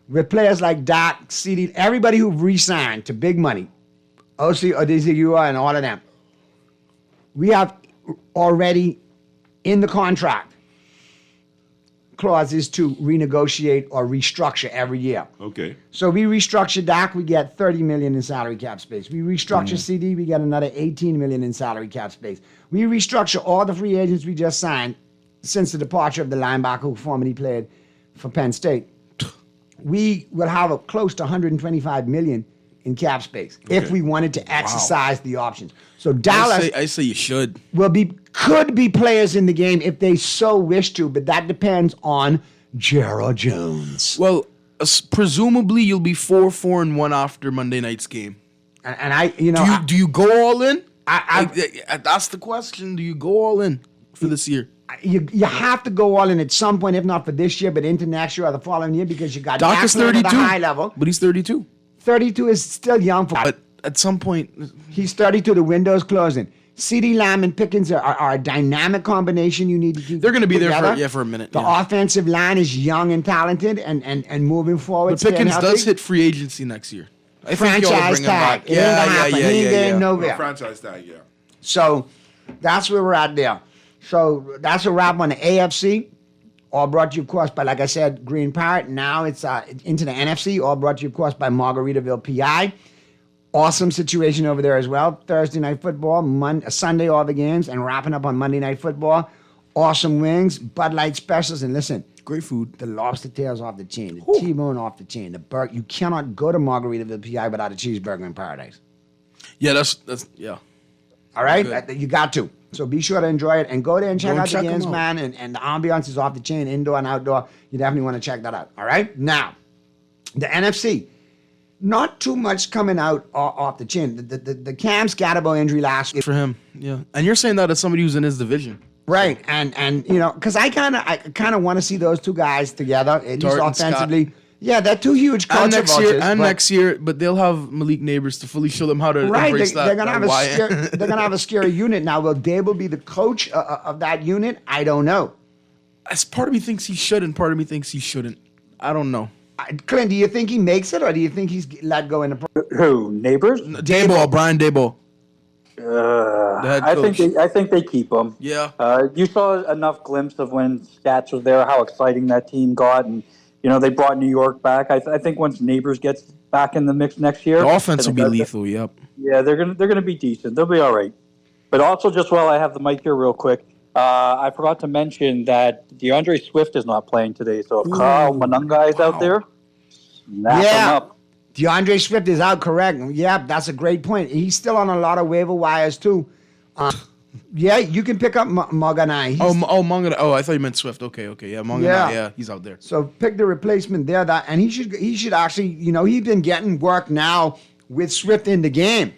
With players like Dak, CD, everybody who re-signed to big money, OC, Odizigua, and all of them, we have already in the contract clauses to renegotiate or restructure every year. Okay. So we restructure Dak, we get $30 million in salary cap space. We restructure CD, we get another $18 million in salary cap space. We restructure all the free agents we just signed since the departure of the linebacker who formerly played for Penn State. We will have a close to $125 million in cap space if we wanted to exercise the options. So Dallas, I say you should. could be players in the game if they so wish to, but that depends on Gerald Jones. Well, presumably you'll be 4-4-1 after Monday night's game. And I, you know, do you go all in? That's the question. Do you go all in for this year? You have to go all in at some point, if not for this year, but into next year or the following year, because you got Doc Dak is playing 32, at a high level. but he's 32. 32 is still young for. But at some point, he's 32. The window's closing. CeeDee Lamb and Pickens are a dynamic combination you need to keep. They're going to be together. there for a minute. The offensive line is young and talented, and moving forward. But Pickens does hit free agency next year. I think y'all Franchise bring him tag. back. It ain't gonna happen. He ain't getting nowhere. Franchise tag, yeah. So that's where we're at there. So that's a wrap on the AFC. All brought to you, of course, by, like I said, Green Parrot. Now it's into the NFC. All brought to you, of course, by Margaritaville PI. Awesome situation over there as well. Thursday night football, Sunday all the games, and wrapping up on Monday night football. Awesome wings, Bud Light specials, and listen, great food. The lobster tails off the chain, the T-bone off the chain, the burger. You cannot go to Margaritaville PI without a cheeseburger in paradise. Yeah, that's yeah. All right, you got to. So be sure to enjoy it and go there and check out the check 'em games, out. man. And the ambiance is off the chain, indoor and outdoor. You definitely want to check that out. All right, now the NFC. Not too much coming out off the chin. The Cam Scatterbo injury last week for him. Yeah, and you're saying that as somebody who's in his division, right? And you know, because I kind of want to see those two guys together at least Dart and offensively. Scott. Yeah, they're two huge and culture next year, but they'll have Malik Neighbors to fully show them how to embrace that. They're gonna have that they're gonna have a scary unit now. Will Dable be the coach of that unit? I don't know. As part of me thinks he should, and part of me thinks he shouldn't. I don't know. Clint, do you think he makes it, or do you think he's let go in the? Who? Neighbors? Daboll, Brian Daboll. I think they keep him. Yeah. You saw enough glimpse of when Stats was there, how exciting that team got, and you know they brought New York back. I think once Neighbors gets back in the mix next year, The offense will be lethal. Yep. Yeah, they're gonna be decent. They'll be all right. But also, just while I have the mic here, real quick, I forgot to mention that DeAndre Swift is not playing today. So if Carl Monunga is out there, snap him up. DeAndre Swift is out, correct? Yeah, that's a great point. He's still on a lot of waiver wires too. Yeah, you can pick up Moganai. Moganai. Oh, I thought you meant Swift. Okay. Yeah, Moganai. Yeah, he's out there. So pick the replacement there. And he should actually, you know, he's been getting work now with Swift in the game.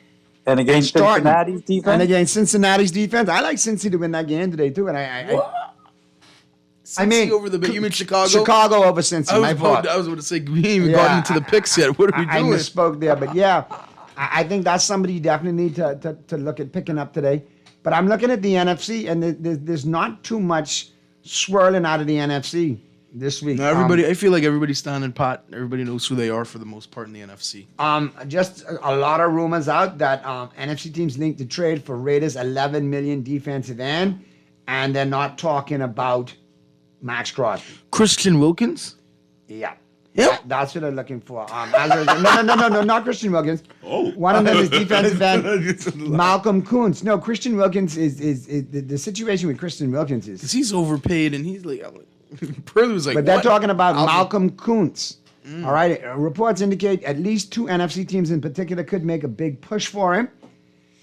And against Cincinnati's defense. And against Cincinnati's defense. I like Cincy to win that game today too. And I mean, over the you mean Chicago? Chicago over Cincy. I was about to say we ain't even gotten into the picks yet. What are we doing? I misspoke there, but yeah, I think that's somebody you definitely need to look at picking up today. But I'm looking at the NFC, and there's not too much swirling out of the NFC this week. No, I feel like everybody's standing pat. Everybody knows who they are for the most part in the NFC. Just a lot of rumors out that NFC teams linked to trade for Raiders' $11 million defensive end, and they're not talking about Max Crosby. Christian Wilkins? Yeah. That's what they're looking for. No, not Christian Wilkins. Oh. One of them is defensive end Malcolm Kuntz. No, Christian Wilkins is the situation with Christian Wilkins is... Because he's overpaid and he's like... Pearlie was like, but they're talking about Malcolm Kuntz. All right. Reports indicate at least two NFC teams in particular could make a big push for him.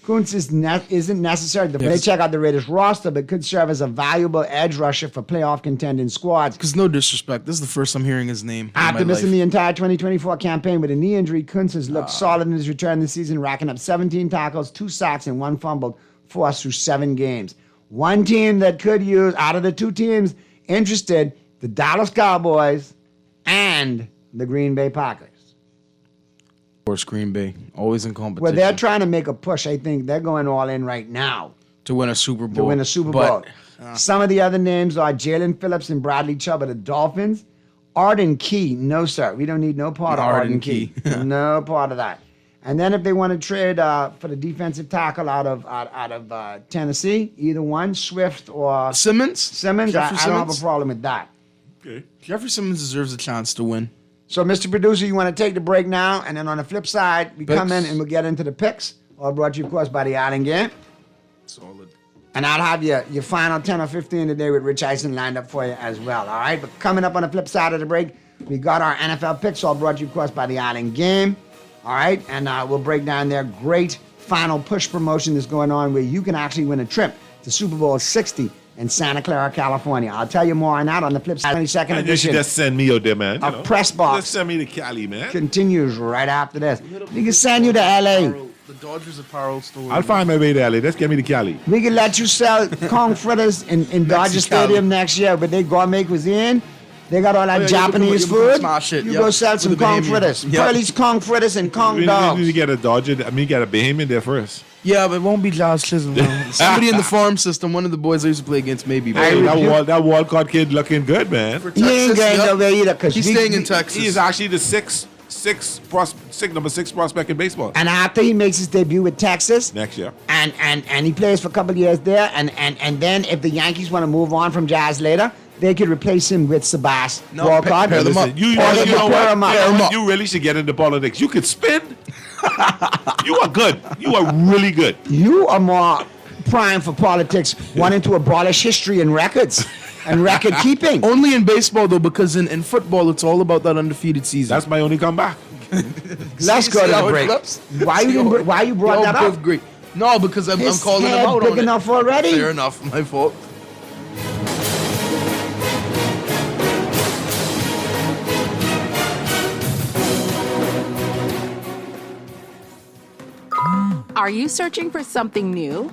Kuntz isn't necessary. They check out the Raiders roster, but could serve as a valuable edge rusher for playoff contending squads. Because no disrespect, this is the first I'm hearing his name. After missing the entire 2024 campaign with a knee injury, Kuntz has looked solid in his return this season, racking up 17 tackles, 2 sacks, and 1 fumble forced through 7 games. One team that could use, out of the 2 teams interested, the Dallas Cowboys and the Green Bay Packers. Of course, Green Bay, always in competition. Well, they're trying to make a push. I think they're going all in right now. To win a Super Bowl. To win a Super Bowl. Some of the other names are Jalen Phillips and Bradley Chubb of the Dolphins. Arden Key, no sir. We don't need no part of Arden Key. No part of that. And then if they want to trade for the defensive tackle out of Tennessee, either one, Swift or Simmons, I don't have a Simmons? problem with that. Okay. Jeffrey Simmons deserves a chance to win. So, Mr. Producer, you want to take the break now, and then on the flip side, we come in Picks. and we'll get into the picks. All brought to you, of course, by the Island Game. Solid. And I'll have your final 10 or 15 today with Rich Eisen lined up for you as well, all right? But coming up on the flip side of the break, we got our NFL picks, all brought to you, of course, by the Island Game, all right? And we'll break down their great final push promotion that's going on where you can actually win a trip to Super Bowl 60 in Santa Clara, California. I'll tell you more on that on the flip side. 22nd And you edition should just send me out there, man. of Press Box. Just send me to Cali, man. Continues right after this. We can send you to LA. The Dodgers apparel store. I'll find my way to LA. Just get me to Cali. We can let you sell Kong fritters in Dodger Stadium next year, but they gourmet cuisine. They got all that yeah, Japanese you can food. smash it, You yep, go sell with some the Kong Bahamian. fritters. Yep. Curly's Kong fritters and Kong We need dogs. to get a Dodger. Get a Bahamian there first. Yeah, but it won't be Josh Chisholm. No. Somebody in the farm system, one of the boys I used to play against, maybe. Hey, that Walcott kid looking good, man. He ain't going nowhere either because He's staying in Texas. He is actually the number 6 prospect in baseball. And after he makes his debut with Texas, Next year. and he plays for a couple of years there, and then if the Yankees want to move on from Jazz later, they could replace him with Sebastian Walcott. Hey, listen, you Or they could know pair him what? up. You really should get into politics. You could spin. You are good. You are really good. You are more prime for politics, wanting to abolish history and records and record keeping. Only in baseball, though, because in football, it's all about that undefeated season. That's my only comeback. Let's go to the break. Why you brought that up? Great. No, because I'm His calling him head out big on it. enough already? Fair enough. My fault. Are you searching for something new?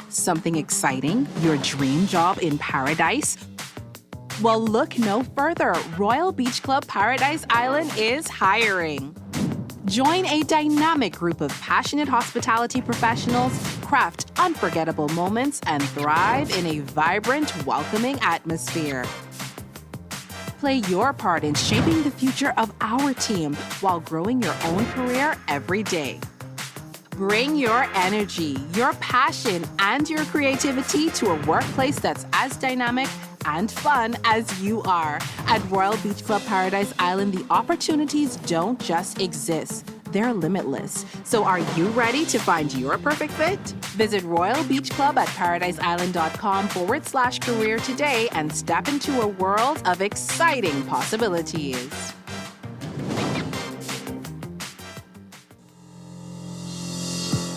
Something exciting? Your dream job in paradise? Well, look no further. Royal Beach Club Paradise Island is hiring. Join a dynamic group of passionate hospitality professionals, craft unforgettable moments, and thrive in a vibrant, welcoming atmosphere. Play your part in shaping the future of our team while growing your own career every day. Bring your energy, your passion, and your creativity to a workplace that's as dynamic and fun as you are. At Royal Beach Club Paradise Island, the opportunities don't just exist. They're limitless. So are you ready to find your perfect fit? Visit Royal Beach Club at paradiseisland.com/career today and step into a world of exciting possibilities.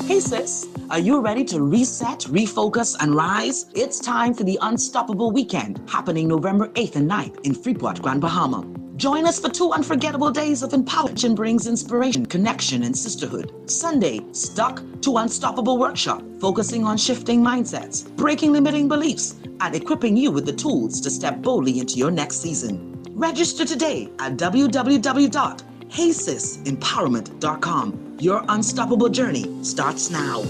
Hey sis, are you ready to reset, refocus, and rise? It's time for the Unstoppable Weekend, happening November 8th and 9th in Freeport, Grand Bahama. Join us for 2 unforgettable days of empowerment brings inspiration, connection, and sisterhood. Sunday, Stuck to Unstoppable workshop, focusing on shifting mindsets, breaking limiting beliefs, and equipping you with the tools to step boldly into your next season. Register today at www.heysisempowerment.com. Your unstoppable journey starts now.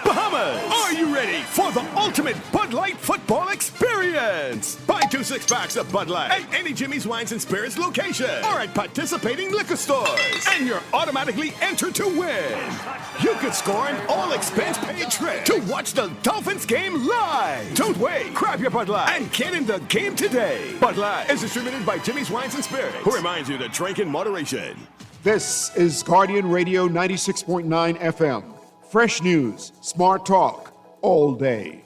Bahamas, are you ready for the ultimate Bud Light football experience? Buy 2 6-packs of Bud Light at any Jimmy's Wines and Spirits location or at participating liquor stores, and you're automatically entered to win. You could score an all-expense-paid trip to watch the Dolphins game live. Don't wait. Grab your Bud Light and get in the game today. Bud Light is distributed by Jimmy's Wines and Spirits, who reminds you to drink in moderation. This is Guardian Radio 96.9 FM. Fresh news, smart talk, all day.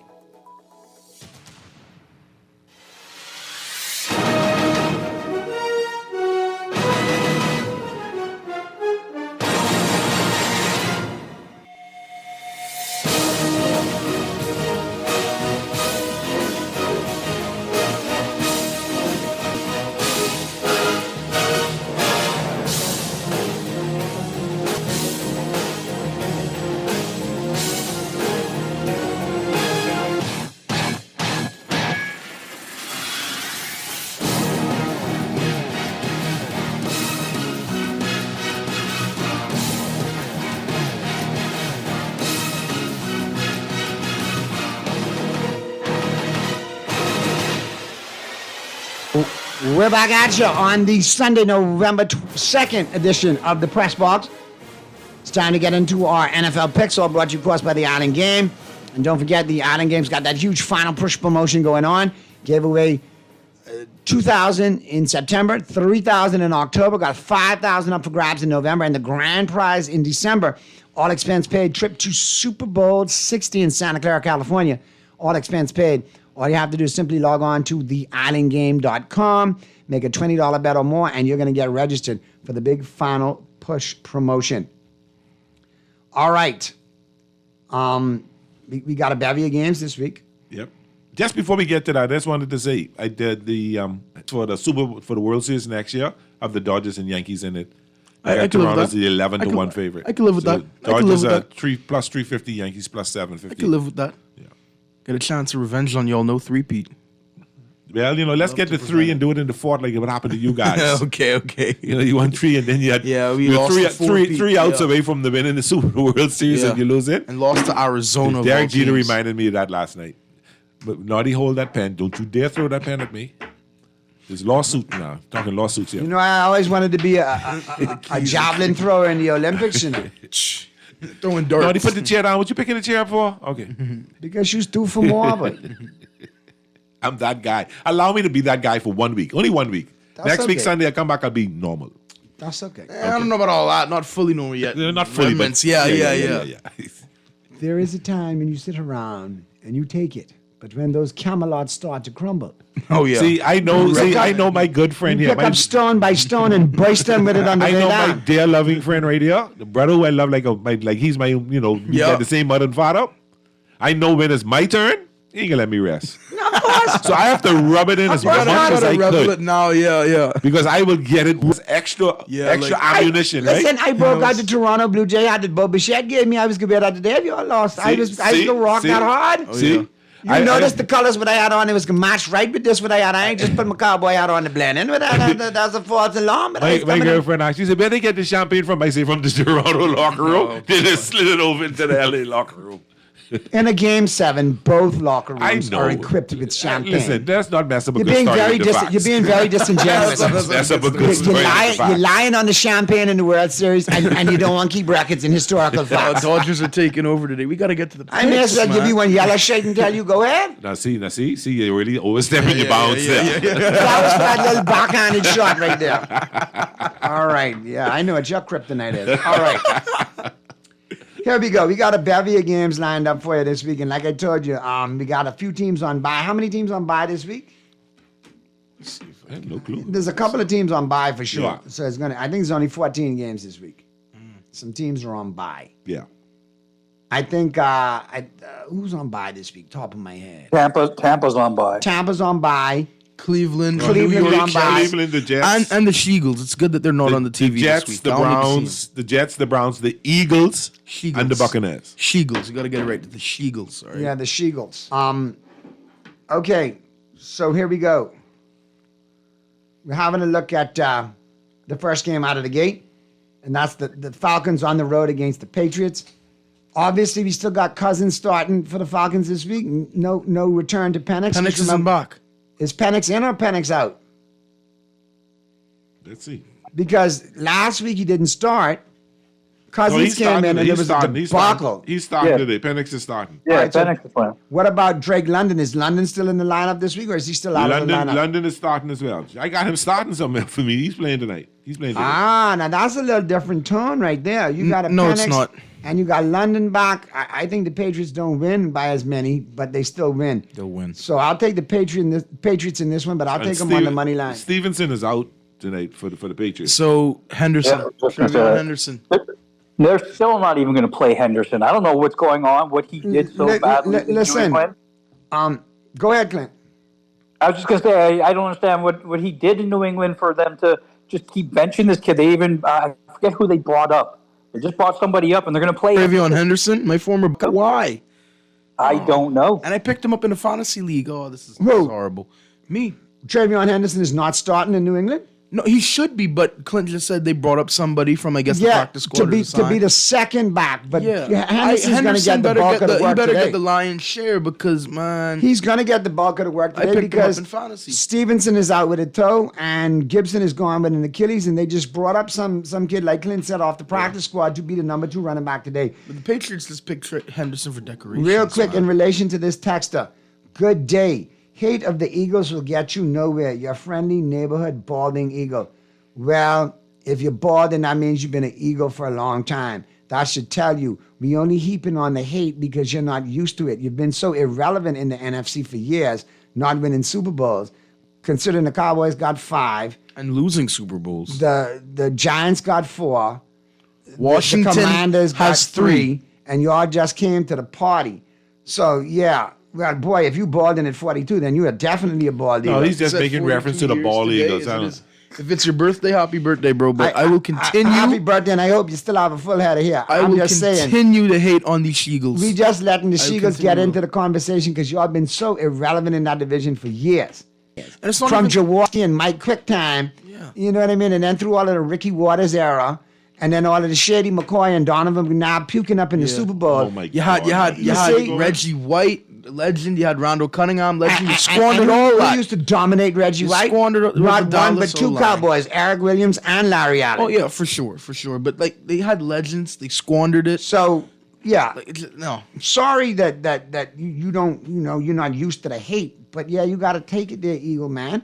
We're back at you on the Sunday, November 2nd edition of the Press Box. It's time to get into our NFL picks, all brought to you, of course, by the Island Game. And don't forget, the Island Game's got that huge final push promotion going on. Gave away $2,000 in September, $3,000 in October, got $5,000 up for grabs in November, and the grand prize in December. All expense paid trip to Super Bowl 60 in Santa Clara, California. All expense paid. All you have to do is simply log on to theislandgame.com, make a $20 bet or more, and you're going to get registered for the big final push promotion. All right. We got a bevy of games this week. Yep. Just before we get to that, I just wanted to say I did the for the World Series next year of the Dodgers and Yankees in it. I can live with Toronto's that. the 11-1 favorite. I can live with that. Dodgers are plus 350, Yankees plus 750. I can live with that. Yeah. Get a chance of revenge on y'all. No three-peat. Well, let's get the 3 and do it in the 4th like what happened to you guys. Okay. You won 3 and then you had we lost three outs away from the win in the Super World Series and you lose it. And lost to Arizona. Derek Jeter reminded me of that last night. But Naughty, hold that pen. Don't you dare throw that pen at me. There's lawsuit now. Talking lawsuits here. I always wanted to be a javelin thrower in the Olympics, Throwing darts. Naughty, put the chair down. What you picking the chair up for? Okay. Because you stood for more, but I'm that guy. Allow me to be that guy for 1 week. Only 1 week. Next week, okay. Sunday, I come back, I'll be normal. That's okay. I don't know about all that. Not fully normal yet. Not fully, but Yeah. there is a time when you sit around and you take it. But when those Camelots start to crumble. Oh, yeah. See, I know my good friend you here. pick up stone by stone and brace them with it on the I way know down. my dear loving friend right here, the brother who I love like he's my, we got the same mother and father. I know when it's my turn, he ain't gonna let me rest. Of course. So I have to rub it in as much as I could. Now, yeah. Because I will get it with extra ammunition, right? Listen, I broke out the Toronto Blue Jay. I did Bob Bichette gave me. I was going to be out today if you all lost. I was going to rock that hard. See? You notice the colors what I had on, it was going to match right with this what I had. I ain't just put my cowboy hat on to blend in with that. That's a false alarm. But my girlfriend asked, she said, where they get the champagne from? I say, from the Toronto locker room. They just slid it over into the LA locker room. In a game 7, both locker rooms are equipped with champagne. Listen, that's not mess up a You're good being story very with the facts. you're being very disingenuous. That's up a good story. You're lying on the champagne in the World Series, and you don't want to keep records in historical facts. Dodgers are taking over today. We got to get to the picks, I may as well give you one yellow shade and tell you, go ahead. Now see, you're really overstepping your bounds there. That was for that little backhanded shot right there. All right. Yeah, I know what your kryptonite is. All right. Here we go. We got a bevy of games lined up for you this week. And like I told you, we got a few teams on bye. How many teams on bye this week? I have no clue. There's a couple of teams on bye for sure. Yeah. So I think there's only 14 games this week. Some teams are on bye. Yeah. I think who's on bye this week? Top of my head. Tampa's on bye. Tampa's on bye. Cleveland on bye. Cleveland, the Jets, and the Sheagles. It's good that they're not on the TV Jets, this week. the Browns, the Browns, the Eagles, and the Buccaneers. Sheagles. You got to get it right. The Sheagles. Right? Yeah, the Sheagles. Okay, so here we go. We're having a look at the first game out of the gate, and that's the Falcons on the road against the Patriots. Obviously, we still got Cousins starting for the Falcons this week. No return to Penix. Penix is back. Is Penix in or Penix out? Let's see. Because last week he didn't start. Cousins came in and there was a debacle. He's starting today. Penix is starting. Yeah, Right, so Penix is playing. What about Drake London? Is London still in the lineup this week or is he still out of the lineup? London is starting as well. I got him starting somewhere for me. He's playing tonight. Now that's a little different tone right there. You got a No, Penix it's not. and you got London back. I think the Patriots don't win by as many, but they still win. They'll win. So I'll take the Patriots in this one, but I'll take them on the money line. Stevenson is out tonight for the Patriots. So Henderson, Henderson. They're still not even going to play Henderson. I don't know what's going on, what he did so badly. Listen, go ahead, Clint. I was just going to say, I don't understand what he did in New England for them to just keep benching this kid. They even, I forget who they brought up. They just brought somebody up, and they're going to play Travion Henderson, my former. Why? I don't know. And I picked him up in a fantasy league. Oh, this is horrible. Me. Travion Henderson is not starting in New England? No, he should be, but Clint just said they brought up somebody from, I guess, the practice squad to be the second back. But Henderson's going to get the bulk of the work He better today. get the lion's share because, man, He's going to get the bulk of the work today picked him up because in fantasy. Stevenson is out with a toe and Gibson is gone with an Achilles, and they just brought up some kid, like Clint said, off the practice squad to be the number 2 running back today. But the Patriots just picked Henderson for decoration. Real quick, in relation to this texter, good day. Hate of the Eagles will get you nowhere. Your friendly neighborhood balding eagle. Well, if you're bald, then that means you've been an eagle for a long time. That should tell you we only heaping on the hate because you're not used to it. You've been so irrelevant in the NFC for years, not winning Super Bowls. Considering the Cowboys got 5. And losing Super Bowls. The Giants got 4. Washington the Commanders has got 3. And y'all just came to the party. So, yeah. Well, boy, if you balding at 42, then you are definitely a bald eagle. No, he's just making reference to the ball eagles. If it's your birthday, happy birthday, bro. But I will continue. Happy birthday, and I hope you still have a full head of hair. I I'm will just saying. continue to hate on these Sheagles. We just letting the I will Sheagles get continue. into the conversation because y'all been so irrelevant in that division for years. And it's not From even- Jaworski and Mike Quicktime, you know what I mean? And then through all of the Ricky Waters era, and then all of the Shady McCoy and Donovan McNabb puking up in the Super Bowl. Oh my You had see? Reggie White, legend. You had Randall Cunningham, legend. You And squandered who- all who that. used to dominate Reggie You White. squandered it with Not the one, Dallas but 2 O-line. Cowboys, Eric Williams and Larry Allen. Oh yeah, for sure. But like they had legends, they squandered it. So yeah, no. Sorry that you don't, you're not used to the hate, but yeah, you got to take it there, Eagle man,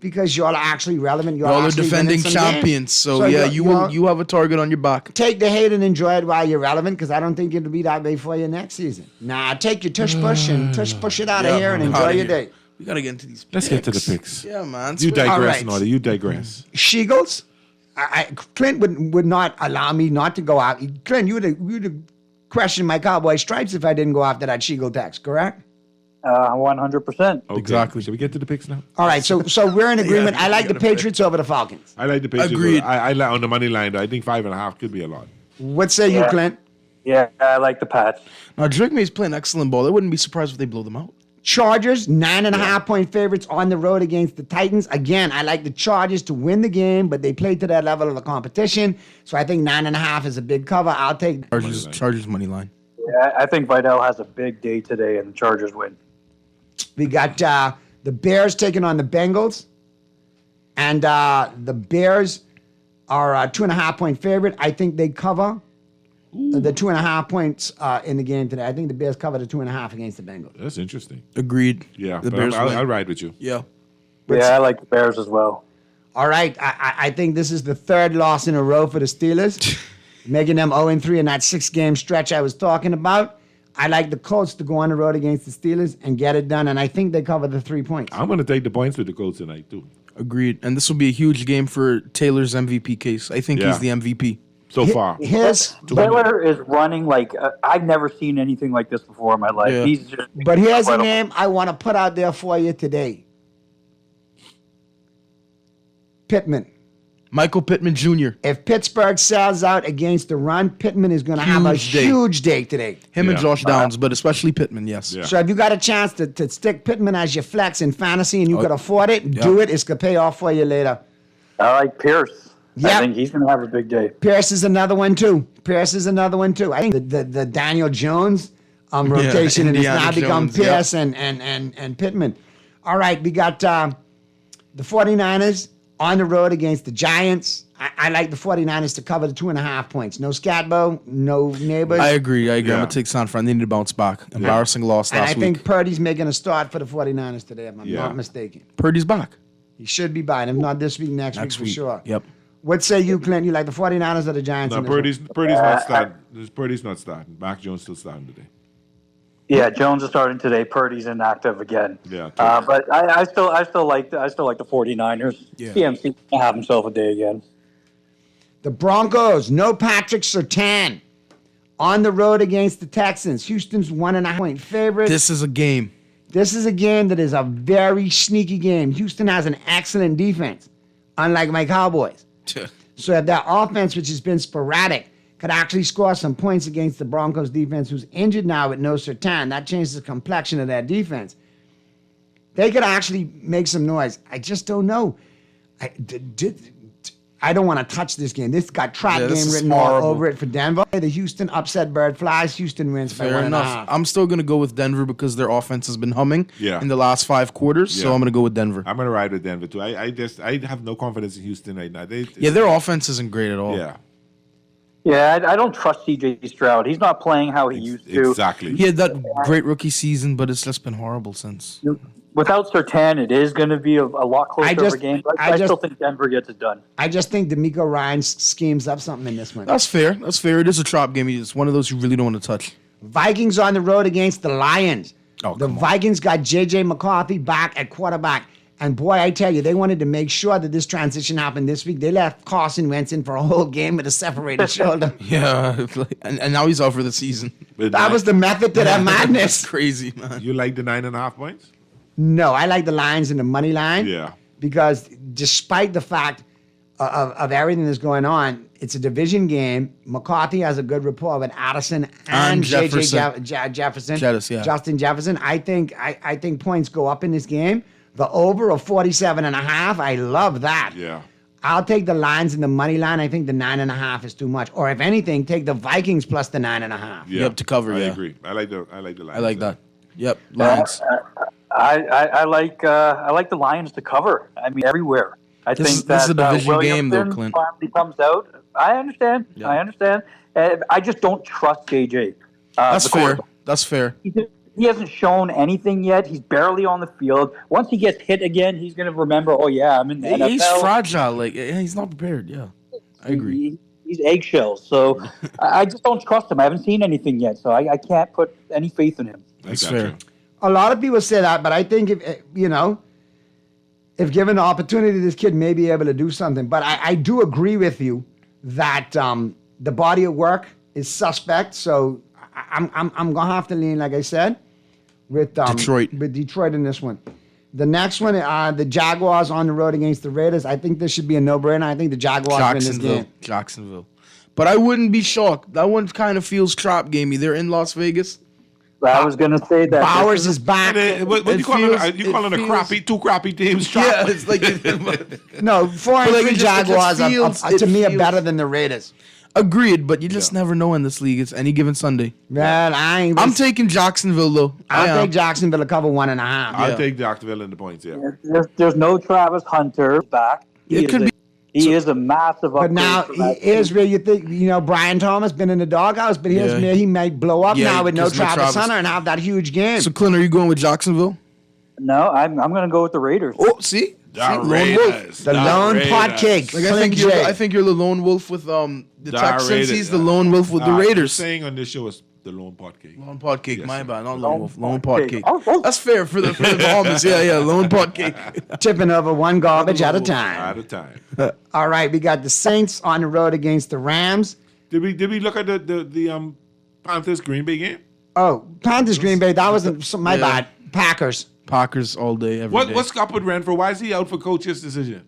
because y'all are actually relevant. Y'all are actually defending winning some champions, games. so yeah, you have a target on your back. Take the hate and enjoy it while you're relevant, because I don't think it'll be that way for you next season. Nah, take your tush push and tush push it out of here and enjoy your day. We gotta get into these. Let's get to the picks. Yeah, man. You digress, All right. Naughty. You digress. Sheagles, Clint would not allow me not to go out. Clint, you would question my cowboy stripes if I didn't go after that Sheagle text, correct? 100%. Okay. Exactly. Should we get to the picks now? All right, so we're in agreement. I like the Patriots over the Falcons. I like the Patriots. Agreed. I like on the money line, though. I think 5.5 could be a lot. What say you, Clint? Yeah, I like the Pats. Now Drake May's playing excellent ball. I wouldn't be surprised if they blow them out. Chargers, 9.5-point favorites on the road against the Titans. Again, I like the Chargers to win the game, but they play to that level of the competition. So I think 9.5 is a big cover. I'll take Chargers money line. Yeah, I think Vidal has a big day today and the Chargers win. We got the Bears taking on the Bengals. And the Bears are a 2.5-point favorite. I think they cover the 2.5 points in the game today. I think the Bears cover the 2.5 against the Bengals. That's interesting. Agreed. Yeah, The but Bears win. I'll ride with you. Yeah. Yeah, I like the Bears as well. All right, I think this is the third loss in a row for the Steelers, making them 0-3 in that 6-game stretch I was talking about. I like the Colts to go on the road against the Steelers and get it done, and I think they cover the 3 points. I'm going to take the points with the Colts tonight, too. Agreed. And this will be a huge game for Taylor's MVP case. I think he's the MVP. So far. Taylor is running like I've never seen anything like this before in my life. Yeah. He's just But here's a incredible. name I want to put out there for you today. Pittman. Michael Pittman Jr. If Pittsburgh sells out against the run, Pittman is going to have a Huge day. huge day today. Him and Josh Downs, but especially Pittman, yes. So if you got a chance to stick Pittman as your flex in fantasy and you could afford it, do it. It's going to pay off for you later. I like Pierce. I Yep. think he's going to have a big day. Pierce is another one too. I think the Daniel Jones rotation and it's Indiana now become Jones, yep. Pierce and Pittman. All right, we got the 49ers on the road against the Giants. I like the 49ers to cover the 2.5 points. No Scatbo, no Neighbors. I agree. I'm Yeah. going to take San Fran. They need to bounce back. Embarrassing loss and last I think week. Purdy's making a start for the 49ers today, if I'm Yeah. not mistaken. Purdy's back. He should be buying. If not this week, next week for sure. Yep. What say you, Clint? You like the 49ers or the Giants? No, in this one? Purdy's not starting. Purdy's not starting. Mac Jones still starting today. Yeah, Jones is starting today. Purdy's inactive again. Yeah. But I still like the 49ers. Yeah. CMC will have himself a day again. The Broncos, no Patrick Surtain. On the road against the Texans. Houston's 1.5-point favorite. This is a game. This is a game that is a very sneaky game. Houston has an excellent defense, unlike my Cowboys. So if that offense, which has been sporadic, could actually score some points against the Broncos defense, who's injured now with no Surtain, that changes the complexion of that defense. They could actually make some noise. I just don't know. I don't want to touch this game. This got trap Yeah, this game is written all horrible. over it for Denver. The Houston upset bird flies. Houston wins by Fair 1.5. enough. I'm still gonna go with Denver because their offense has been humming Yeah. in the last 5 quarters. So Yeah. I'm gonna go with Denver. I'm gonna ride with Denver too. I have no confidence in Houston right now. Yeah, their offense isn't great at all. Yeah. Yeah, I don't trust C.J. Stroud. He's not playing how he used to. Exactly. He had that great rookie season, but it's just been horrible since. Without Surtain, it is going to be a lot closer of a game. But I still think Denver gets it done. I just think D'Amico Ryan schemes up something in this one. That's fair. That's fair. It is a trap game. It's one of those you really don't want to touch. Vikings on the road against the Lions. Oh, the Vikings got J.J. McCarthy back at quarterback. And boy, I tell you, they wanted to make sure that this transition happened this week. They left Carson Wentz in for a whole game with a separated shoulder. Yeah, and now he's out for the season. That was the method to that madness. That's crazy, man. You like the 9.5 points? No, I like the Lions in the money line. Yeah. Because despite the fact of everything that's going on, it's a division game. McCarthy has a good rapport with Addison and Jefferson. Jefferson. Yeah. Justin Jefferson. I think points go up in this game. The over of 47.5. I love that. Yeah. I'll take the Lions in the money line. I think the 9.5 is too much. Or if anything, take the Vikings plus the 9.5. Yeah. Yep, to cover. I Yeah, agree. I like the Lions. I like that. Yep, Lions. I like the Lions to cover. I mean, everywhere. I This think is a that division game, though, Williamson Clint. finally comes out. I understand. Yeah. I understand. I just don't trust JJ. That's the fair. quarterback. That's fair. He hasn't shown anything yet. He's barely on the field. Once he gets hit again, he's going to remember, oh, yeah, I'm in the NFL. He's fragile. Like he's not prepared. Yeah, I agree. He's eggshells. So I just don't trust him. I haven't seen anything yet, so I can't put any faith in him. That's fair. A lot of people say that, but I think if given the opportunity, this kid may be able to do something. But I do agree with you that the body of work is suspect. So I'm gonna have to lean, like I said, with Detroit. With Detroit in this one. The next one, the Jaguars on the road against the Raiders. I think this should be a no-brainer. I think the Jaguars win this game. Jacksonville. But I wouldn't be shocked. That one kind of feels trap gamey. They're in Las Vegas. I was going to say that. Bowers is back. What you calling a crappy, two crappy teams? Trap? Yeah, it's like No, 4-3 Jaguars to me are better than the Raiders. Agreed, but you just never know in this league. It's any given Sunday. Man, I'm taking Jacksonville though. I'll take Jacksonville to cover 1.5. I'll take Jacksonville in the points. Yeah. There's no Travis Hunter back. He is a massive upgrade. But now, here's where you think, Brian Thomas been in the doghouse, but here's where he might blow up now with no Travis Hunter and have that huge game. So, Clint, are you going with Jacksonville? No, I'm going to go with the Raiders. Oh, see? The Lone wolf. The lone pot cake. Like, I think you're the lone wolf with the Texans. He's the lone wolf with the Raiders. Saying on this show is the lone pot cake. Lone pot cake, Yes, my sir. bad. Not lone wolf. Lone pot cake. That's fair for the Bahamas. Yeah, lone pot cake. Tipping over one garbage at a time. At a time. All right, we got the Saints on the road against the Rams. Did we look at the Panthers Green Bay game? Oh, Panthers Green Bay. That wasn't my bad. Packers. Packers all day, every day. What's up with Renfro? Why is he out for coach's decision?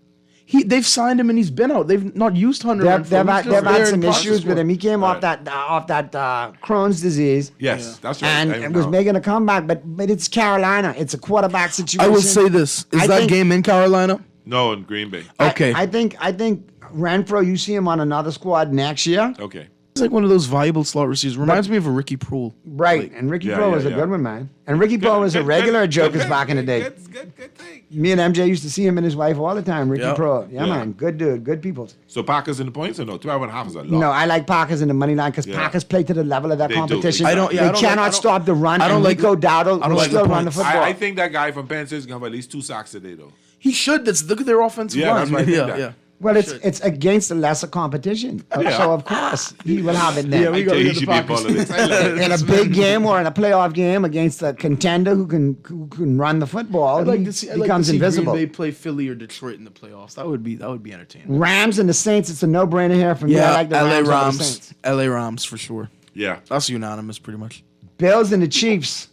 They've signed him and he's been out. They've not used Hunter. They've Renfro. had some issues with him. He came off that Crohn's disease. Yes, that's right. And it was making a comeback, but it's Carolina. It's a quarterback situation. I will say this: is that game in Carolina? No, in Green Bay. Okay. I think Renfro. You see him on another squad next year. Okay. He's like one of those viable slot receivers. Reminds me of a Ricky Prohl. Right, and Ricky Prohl was a good one, man. And Ricky Prohl was a regular at Jokers back in the day. Good thing. Me and MJ used to see him and his wife all the time. Ricky Yeah. Prohl. Yeah, Yeah. man. Good dude. Good people. So Packers in the points or no? 12.5 is a lot. No, I like Packers in the money line because Yeah. Packers play to the level of that They do. competition. I don't- They yeah, I don't cannot like- I don't- stop the run. I don't and like Rico the- Dowdle I don't will like the still run the points. football. I think that guy from Penn State is going to have at least 2 sacks today, though. He should. Look at their offensive Yeah, line. that's why I think that. Yeah. Well, it's against the lesser competition, so of course he will have it then. I tell you, he should be a politics. In a big game or in a playoff game against a contender who can run the football, I'd like he to see becomes invisible. Green Bay play Philly or Detroit in the playoffs. That would be entertaining. Rams and the Saints, it's a no-brainer here for me. I like the LA Rams. over the Rams. Saints. LA Rams for sure. Yeah. That's unanimous, pretty much. Bills and the Chiefs.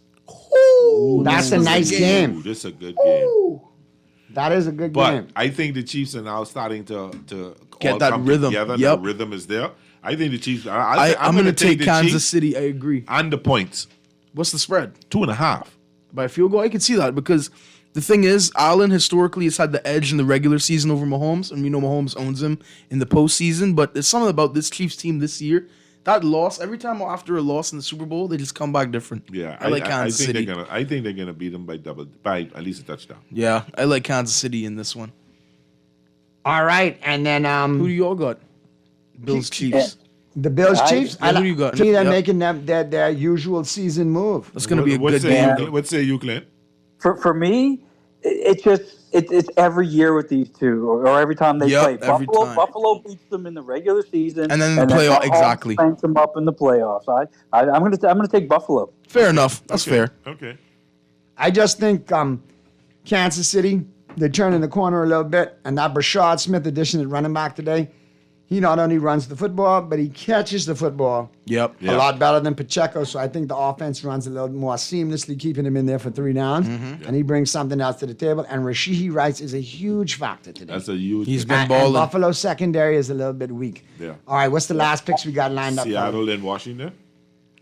That's a nice game. Ooh, this is a good game. That is a good But game. I think the Chiefs are now starting to Get all that come rhythm. together. Yep. The rhythm is there. I think the Chiefs. I'm going to take the Kansas Chiefs City. I agree. and the points. What's the spread? 2.5. By a field goal? I can see that because The thing is, Allen historically has had the edge in the regular season over Mahomes, and we know Mahomes owns him in the postseason. But there's something about this Chiefs team this year. That loss, every time after a loss in the Super Bowl, they just come back different. Yeah, I like Kansas City. I think they're gonna beat them by at least a touchdown. Yeah, I like Kansas City in this one. All right, and then who do you all got? Bills Chiefs. The Bills Chiefs. Who do you got? See, they're Yep. making their usual season move. That's gonna be a What good say game. What say you, Clint? For me, it's every year with these two, or every time they Yep, play. every Buffalo, time. Buffalo beats them in the regular season, And then in the playoff, Mahomes exactly. cranks them up in the playoffs. I'm gonna take Buffalo. Fair enough. That's fair. Okay. I just think Kansas City, they're turning the corner a little bit, and that Brashad Smith addition at running back today, he not only runs the football, but he catches the football Yep. a lot better than Pacheco. So I think the offense runs a little more seamlessly, keeping him in there for 3 downs, and he brings something else to the table. And Rashee Rice is a huge factor today. That's a huge. He's been And balling. Buffalo secondary is a little bit weak. Yeah. All right, what's the last picks we got lined up? Seattle and Washington.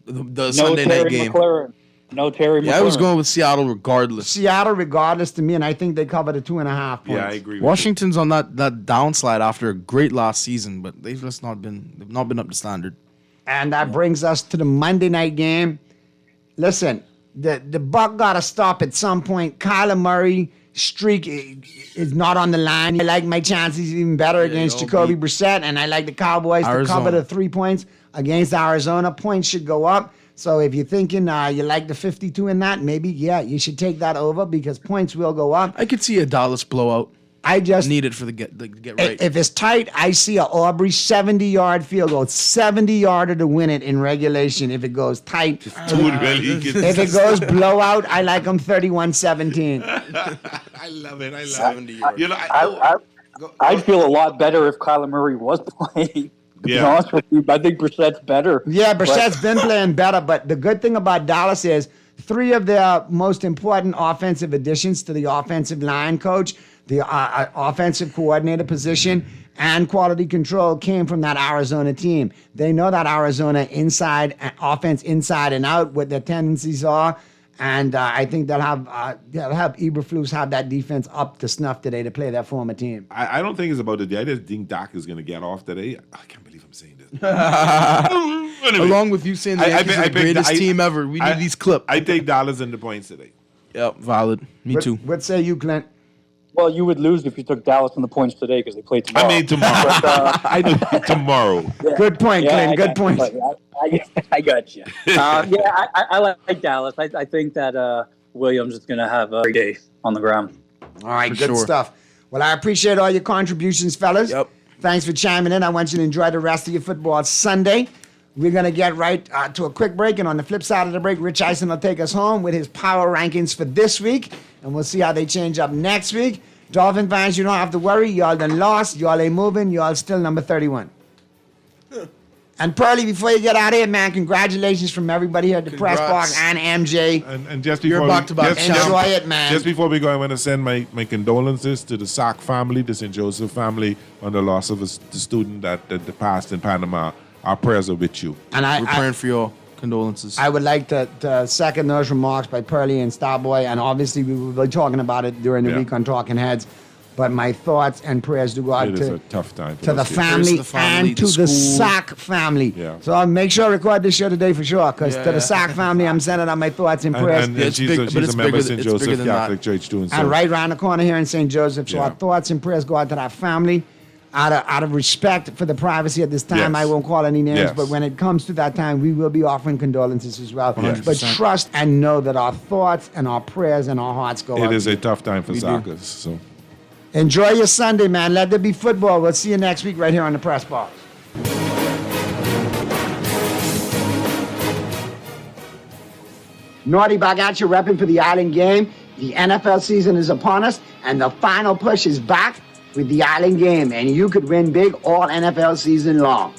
The Sunday night game. McLaurin. No Terry McLaurin. Yeah, I was going with Seattle regardless. Seattle, regardless to me, and I think they covered the 2.5 points. Yeah, I agree. With Washington's on that downslide after a great last season, but they've not been up to standard. And that brings us to the Monday night game. Listen, the buck got to stop at some point. Kyler Murray streak is not on the line. I like my chances even better against Jacoby Brissett, and I like the Cowboys to cover the 3 points against Arizona. Points should go up. So if you're thinking you like the 52 in that, maybe, you should take that over because points will go up. I could see a Dallas blowout. I just need it for the get right. If it's tight, I see a Aubrey 70-yard field goal, 70-yarder to win it in regulation. If it goes tight, if it goes blowout, I like them 31-17. I love it. I love it. You know, I'd feel a lot better if Kyler Murray was playing. To be honest with you, I think Brissett's better. Yeah, Brissett's been playing better, but the good thing about Dallas is 3 of their most important offensive additions to the offensive line coach, the offensive coordinator position, and quality control came from that Arizona team. They know that Arizona offense inside and out, what their tendencies are. And I think they'll help Eberflus have that defense up to snuff today to play their former team. I don't think it's about the day. I just think Dak is going to get off today. I can't believe I'm saying this. Anyway, Along with you saying the Yankees are the greatest team ever, we need these clips. I take Dallas in the points today. Yep, valid. Me too. What say you, Clint? Well, you would lose if you took Dallas in the points today because they play tomorrow. I mean tomorrow. But, I do tomorrow. Yeah. Good point, Clint. Good point. I got you. I like Dallas. I think that Williams is going to have a great day on the ground. All right, good stuff. Well, I appreciate all your contributions, fellas. Yep. Thanks for chiming in. I want you to enjoy the rest of your football Sunday. We're going to get right to a quick break, and on the flip side of the break, Rich Eisen will take us home with his power rankings for this week, and we'll see how they change up next week. Dolphin fans, you don't have to worry. Y'all done lost. Y'all ain't moving. Y'all still number 31. And Pearly, before you get out of here, man, congratulations from everybody here at the Press Box and MJ. And just before enjoy it, man. Just before we go, I want to send my condolences to the Sack family, the St. Joseph family, on the loss of the student that passed in Panama. Our prayers are with you. And We're praying for your condolences. I would like to second those remarks by Pearly and Starboy, and obviously we will be talking about it during the week on Talking Heads. But my thoughts and prayers do go out It is a tough time for to the those kids. family The family, and to the the school. Sack family. Yeah. So I'll make sure I record this show today for sure, because to the Sack family, I'm sending out my thoughts and prayers. And she's a member of St. Joseph Catholic Church too. And right around the corner here in St. Joseph. So Yeah. our thoughts and prayers go out to that family. Out of respect for the privacy at this time, Yes. I won't call any names, Yes. but when it comes to that time, we will be offering condolences as well. 100%. But trust and know that our thoughts and our prayers and our hearts go out. It is a tough time for We do. Sackers. So. Enjoy your Sunday, man. Let there be football. We'll see you next week right here on the Press Box. Naughty Bagacha repping for the Island game. The NFL season is upon us, and the final push is back with the Island game, and you could win big all NFL season long.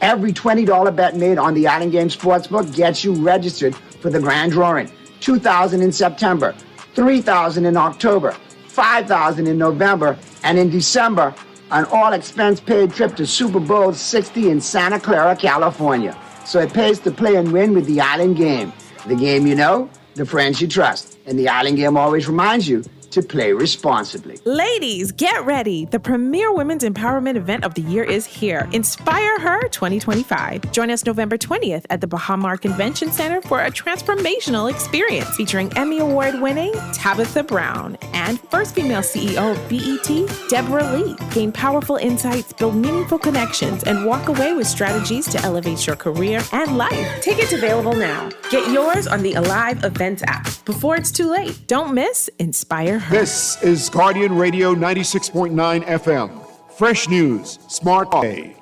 Every $20 bet made on the Island Game Sportsbook gets you registered for the grand drawing. $2,000 in September, $3,000 in October, $5,000 in November, and in December, an all-expense-paid trip to Super Bowl 60 in Santa Clara, California. So it pays to play and win with the Island Game. The game you know, the friends you trust. And the Island Game always reminds you, to play responsibly. Ladies, get ready. The premier women's empowerment event of the year is here. Inspire Her 2025. Join us November 20th at the Bahamar Convention Center for a transformational experience featuring Emmy Award-winning Tabitha Brown and first female CEO of BET, Deborah Lee. Gain powerful insights, build meaningful connections, and walk away with strategies to elevate your career and life. Tickets available now. Get yours on the Alive Events app before it's too late. Don't miss Inspire Her. This is Guardian Radio 96.9 FM. Fresh news, smart day.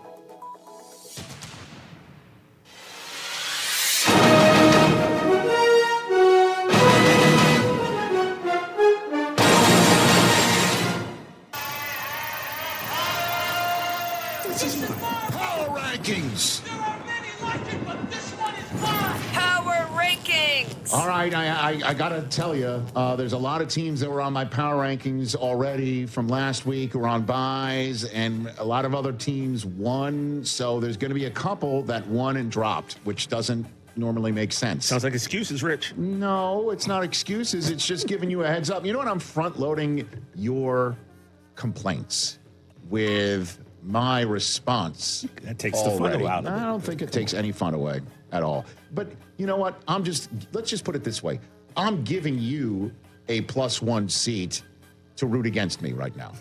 This is Power Rankings. Power Rankings. All right, I got to tell you, there's a lot of teams that were on my Power Rankings already from last week who were on buys, and a lot of other teams won. So there's going to be a couple that won and dropped, which doesn't normally make sense. Sounds like excuses, Rich. No, it's not excuses. It's just giving you a heads up. You know what? I'm front-loading your complaints with my response. That takes the fun out of it. I don't think it takes any fun away at all. But you know what? Let's just put it this way. I'm giving you a +1 seat to root against me right now.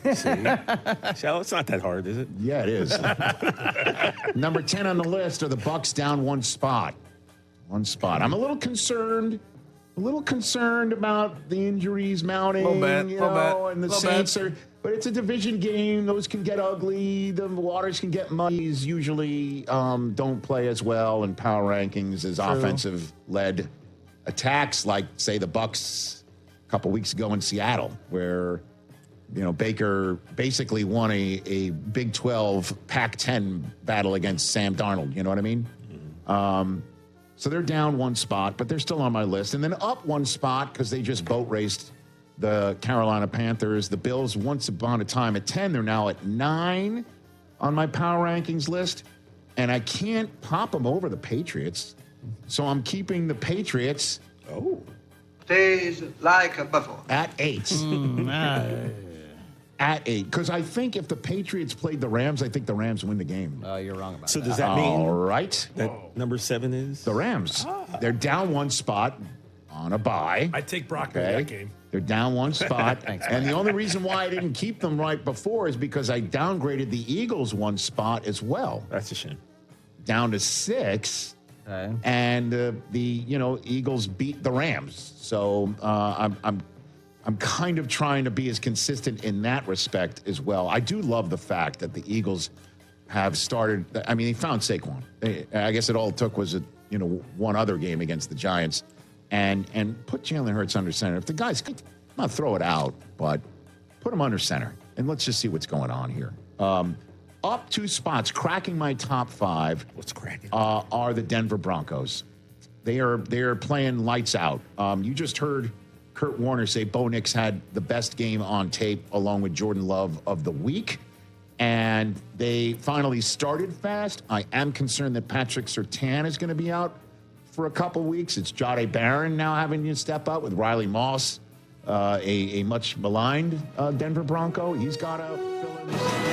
Shall, it's not that hard, is it? Yeah, it is. Number 10 on the list are the Bucks down one spot. One spot. I'm a little concerned about the injuries mounting, and the Saints are. But it's a division game. Those can get ugly. The waters can get muddy. Usually don't play as well in power rankings as offensive-led attacks, like, say, the Bucks a couple weeks ago in Seattle, where, Baker basically won a Big 12 Pac-10 battle against Sam Darnold. You know what I mean? So they're down one spot, but they're still on my list. And then up one spot because they just boat raced the Carolina Panthers. The Bills, once upon a time at 10, they're now at 9 on my power rankings list. And I can't pop them over the Patriots. So I'm keeping the Patriots. Stays like a buffalo. At 8. At 8. Because I think if the Patriots played the Rams, I think the Rams win the game. You're wrong about So that. does that mean All right. that number 7 is? The Rams. They're down one spot on a bye. I'd take Brock in that game. They're down one spot. And the only reason why I didn't keep them right before is because I downgraded the Eagles one spot as well. That's a shame. Down to 6. Okay. And the Eagles beat the Rams. So I'm kind of trying to be as consistent in that respect as well. I do love the fact that the Eagles have started. I mean, they found Saquon. I guess it all it took was one other game against the Giants. And put Jalen Hurts under center. If the guys, not throw it out, but put him under center. And let's just see what's going on here. Up 2 spots, cracking my top 5. What's cracking? Are the Denver Broncos. They are playing lights out. You just heard Kurt Warner say Bo Nix had the best game on tape along with Jordan Love of the week. And they finally started fast. I am concerned that Patrick Surtain is going to be out for a couple weeks. It's Jahdae Barron now having to step up with Riley Moss, a much maligned Denver Bronco. He's got to fill in.